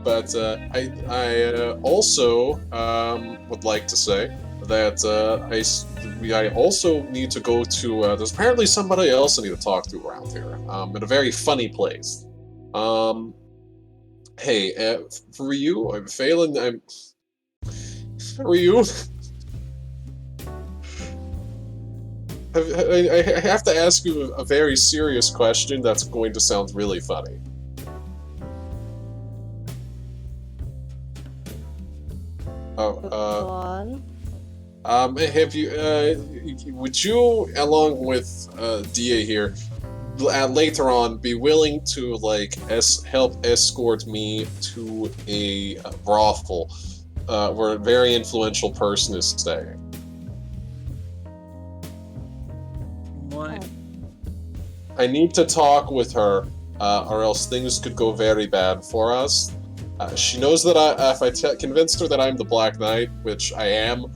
But I also would like to say that I also need to go to. There's apparently somebody else I need to talk to around here. In a very funny place. Hey, for you, I'm failing. For you, I have to ask you a very serious question that's going to sound really funny. Have you, would you, along with, Dia here, later on, be willing to, like, help escort me to a brothel, where a very influential person is staying? What? I need to talk with her, or else things could go very bad for us. She knows that if I convinced her that I'm the Black Knight, which I am,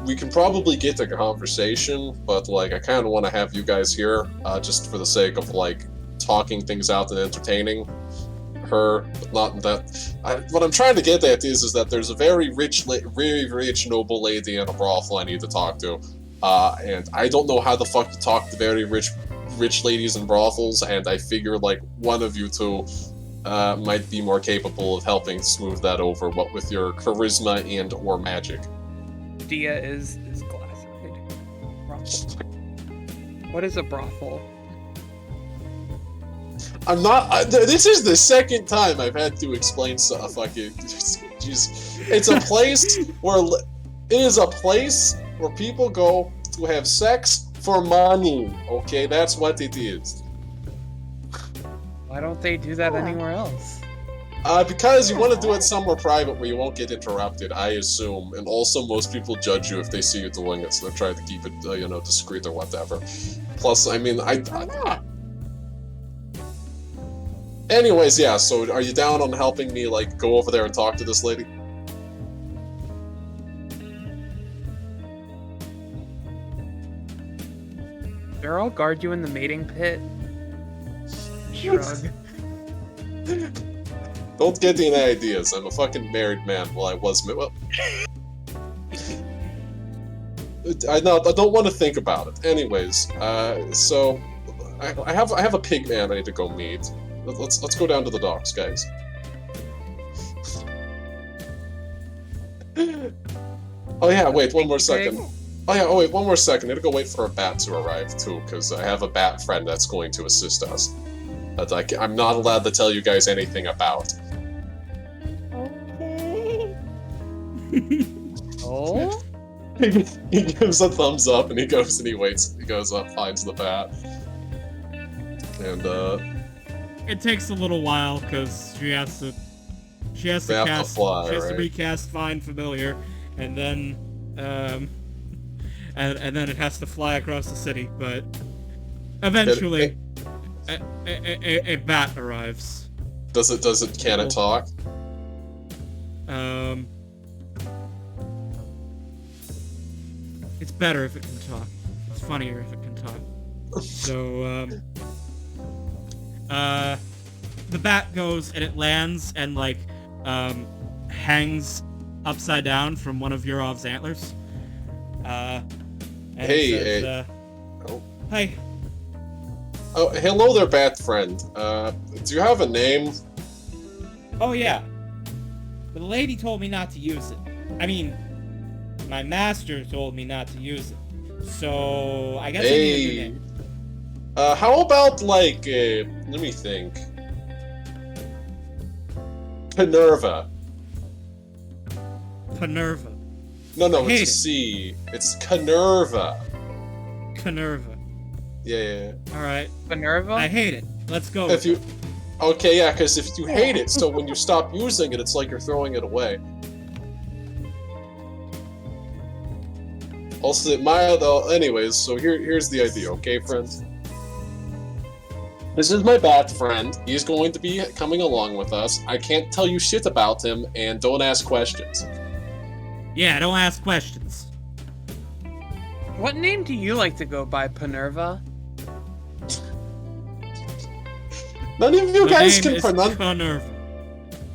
we can probably get a conversation, but, like, I kind of want to have you guys here, just for the sake of, like, talking things out and entertaining her, but not that... what I'm trying to get at is that there's a very rich, noble lady in a brothel I need to talk to, and I don't know how the fuck to talk to very rich ladies in brothels, and I figure, like, one of you two might be more capable of helping smooth that over, what with your charisma and or magic. Dia is glass-eyed. Brothel. What is a brothel? I'm not. This is the second time I've had to explain stuff. Fucking, jeez. It's a place where people go to have sex for money. Okay, that's what it is. Why don't they do that anywhere else? Because you want to do it somewhere private where you won't get interrupted, I assume. And also, most people judge you if they see you doing it, so they're trying to keep it, discreet or whatever. Plus, I mean, anyways, yeah, so are you down on helping me, like, go over there and talk to this lady? Sure, I'll guard you in the mating pit. Shrug. Don't get any ideas. I'm a fucking married man. Well, I was. Well, I don't want to think about it. Anyways, so I have a pig man I need to go meet. Let's go down to the docks, guys. Oh yeah, wait one more second. Wait one more second. I need to go wait for a bat to arrive too, because I have a bat friend that's going to assist us. That I'm not allowed to tell you guys anything about. Okay. Oh? He gives a thumbs up and he goes and he waits. He goes up, finds the bat. And, It takes a little while because she has to recast Find Familiar, and then, and then it has to fly across the city, but eventually... A bat arrives. Can it talk? It's better if it can talk. It's funnier if it can talk. So, the bat goes and it lands, and, like, hangs upside down from one of Yurov's antlers. And Hey, says, oh. Hey. Oh, hello there, bat friend. Do you have a name? Oh, yeah. The lady told me not to use it. I mean, my master told me not to use it. So, I guess I need a new name. How about, like, let me think. Penerva. Panerva. No, Hate it's a C. It's Canerva. Canerva. Yeah. Alright. Minerva? I hate it. Let's go. If you... Okay, yeah, because if you hate it, so when you stop using it, it's like you're throwing it away. Also, anyways, so here's the idea, okay, friends? This is my bat friend. He's going to be coming along with us. I can't tell you shit about him, and don't ask questions. Yeah, don't ask questions. What name do you like to go by, Panerva? None of you My guys name can is pronounce... Panerva.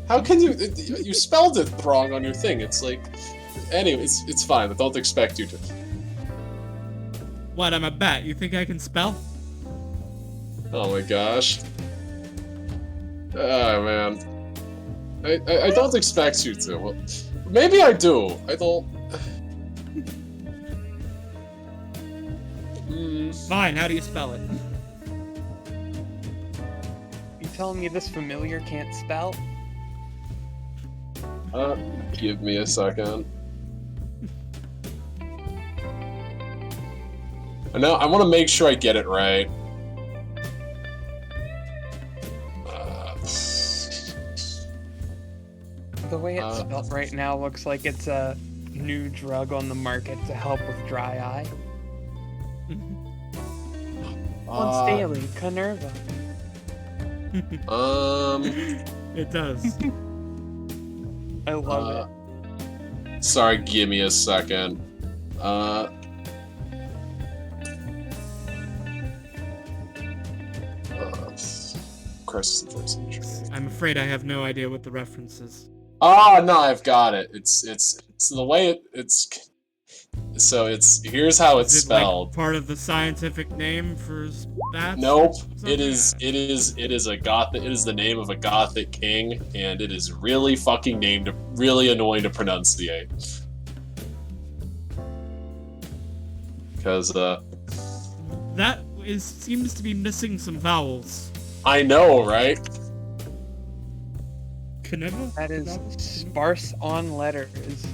How can you... You spelled it wrong on your thing. It's like... Anyway, it's fine. I don't expect you to. What, I'm a bat. You think I can spell? Oh my gosh. Ah, man. I don't expect you to. Well, maybe I do. I don't... Fine, how do you spell it? You telling me this familiar can't spell? Give me a second. I want to make sure I get it right. The way it's spelled right now looks like it's a new drug on the market to help with dry eye. On Staley, Canerva. It does. I love it. Sorry, give me a second. Crisis of First Century. I'm afraid I have no idea what the reference is. Ah, no, I've got it. It's the way it's. So here's how it's Is it spelled. like part of the scientific name for bats? Nope. Something? It is the name of a gothic king, and it is really fucking really annoying to pronunciate. Because that seems to be missing some vowels. I know, right? Caneva? That is sparse on letters.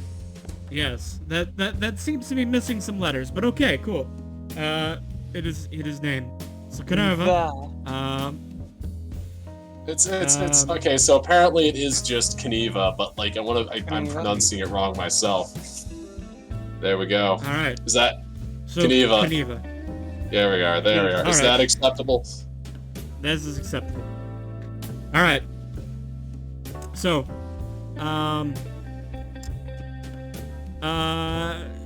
Yes, that seems to be missing some letters, but okay, cool. It is named. So Caneva. It's okay. So apparently it is just Caneva, but like I'm pronouncing it wrong myself. There we go. All right. Is that so Caneva? Caneva. There we are. There we are. Is that acceptable? This is acceptable. All right. So,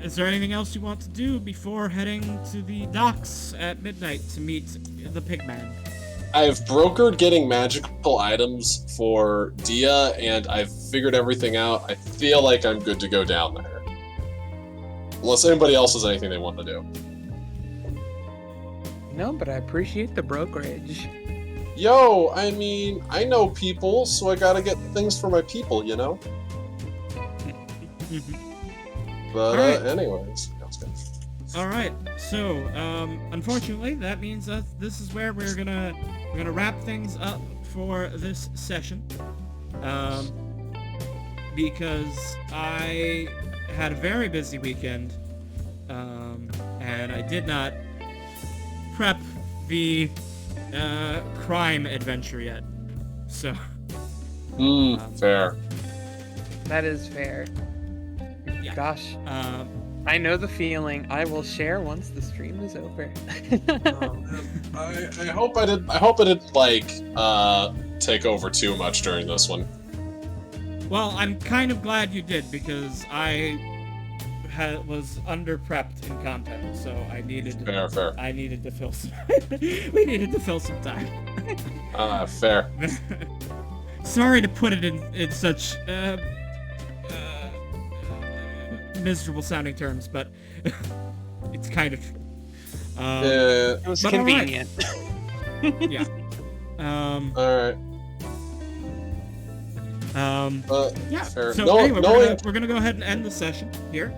is there anything else you want to do before heading to the docks at midnight to meet the pigman? I've brokered getting magical items for Dia, and I've figured everything out. I feel like I'm good to go down there. Unless anybody else has anything they want to do. No, but I appreciate the brokerage. Yo, I mean, I know people, so I gotta get things for my people, you know? But, anyways. That's good. Alright, so, unfortunately, that means that this is where we're gonna wrap things up for this session. Because I had a very busy weekend, and I did not prep the crime adventure yet. So. Fair. That is fair. Yeah. Gosh. I know the feeling. I will share once the stream is over. I hope I didn't like take over too much during this one. Well, I'm kind of glad you did, because I was under-prepped in content, so I needed... Fair. I needed to fill some... we needed to fill some time. Fair. sorry to put it in such miserable sounding terms, but it's kind of true. Yeah. It was But all right. convenient. Yeah. Alright. Yeah. Fair. So anyway, we're gonna go ahead and end the session here.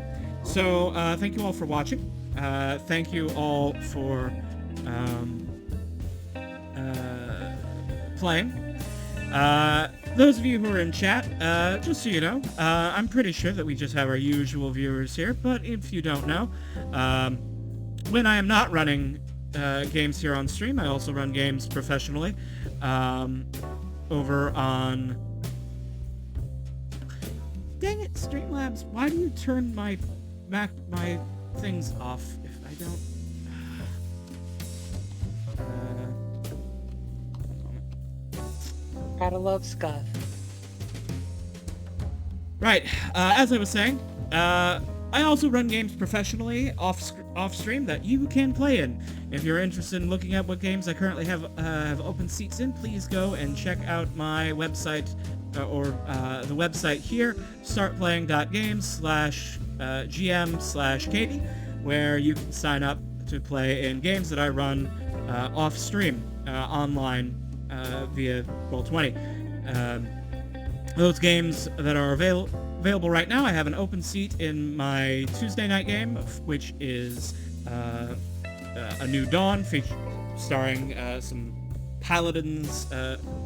So thank you all for watching. Thank you all for playing. Those of you who are in chat, just so you know, I'm pretty sure that we just have our usual viewers here, but if you don't know, when I am not running games here on stream, I also run games professionally over on... Dang it, Streamlabs, why do you turn my things off if I don't... Gotta love Scuff. Right, as I was saying, I also run games professionally off stream that you can play in. If you're interested in looking at what games I currently have open seats in, please go and check out my website or the website here, startplaying.games/gm/Katie, where you can sign up to play in games that I run off stream online via Roll20. Those games that are available right now, I have an open seat in my Tuesday night game, which is A New Dawn, starring some paladins,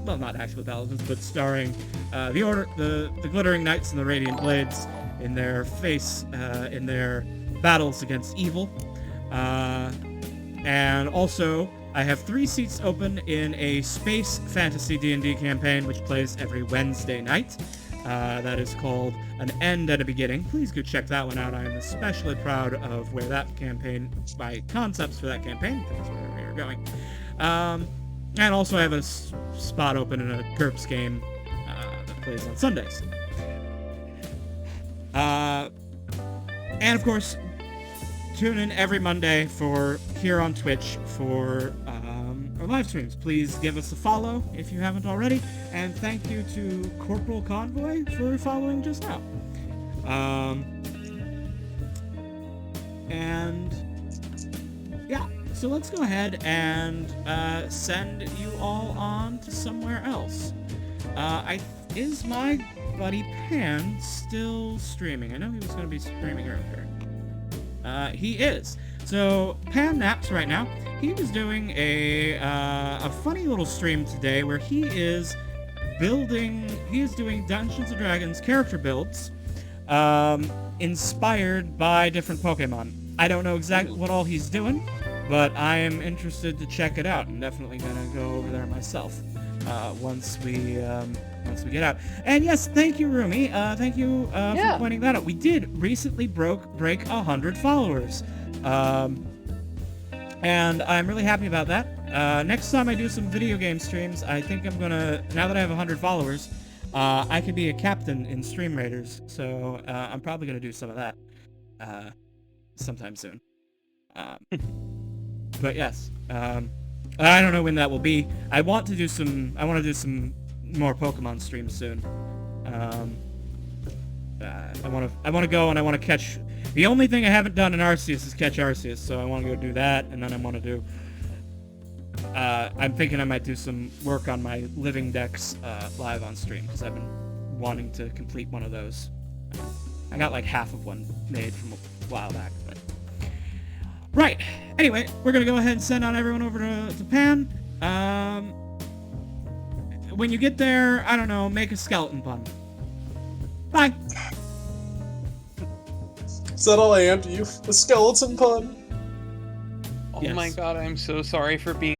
well, not actually paladins, but starring the Glittering Knights and the Radiant Blades in their in their battles against evil. And also, I have 3 seats open in a space fantasy D&D campaign, which plays every Wednesday night. That is called An End and a Beginning. Please go check that one out. I am especially proud of where that campaign, my concepts for that campaign, that's where we are going. And also I have a spot open in a GURPS game that plays on Sundays. And of course, tune in every Monday here on Twitch for our live streams. Please give us a follow if you haven't already, and thank you to Corporal Convoy for following just now. And yeah, so let's go ahead and send you all on to somewhere else. Is my buddy Pan still streaming? I know he was going to be streaming earlier. He is. So Pan naps right now. He was doing a funny little stream today where he is doing Dungeons & Dragons character builds inspired by different Pokemon. I don't know exactly what all he's doing, but I am interested to check it out. I'm definitely gonna go over there myself once we get out. And yes, thank you, Rumi. Thank you for pointing that out. We did recently break 100 followers. And I'm really happy about that. Next time I do some video game streams, I think I'm gonna, now that I have 100 followers, I could be a captain in Stream Raiders, so I'm probably gonna do some of that sometime soon. But yes, I don't know when that will be. I want to do some more Pokemon streams soon. I want to go and I want to catch. The only thing I haven't done in Arceus is catch Arceus, so I want to go do that, and then I want to do... I'm thinking I might do some work on my living decks live on stream, because I've been wanting to complete one of those. I got like half of one made from a while back, but... Right! Anyway, we're going to go ahead and send on everyone over to Pan. When you get there, I don't know, make a skeleton pun. Bye! Is that all I am to you? A skeleton pun? Oh Yes. my god, I'm so sorry for being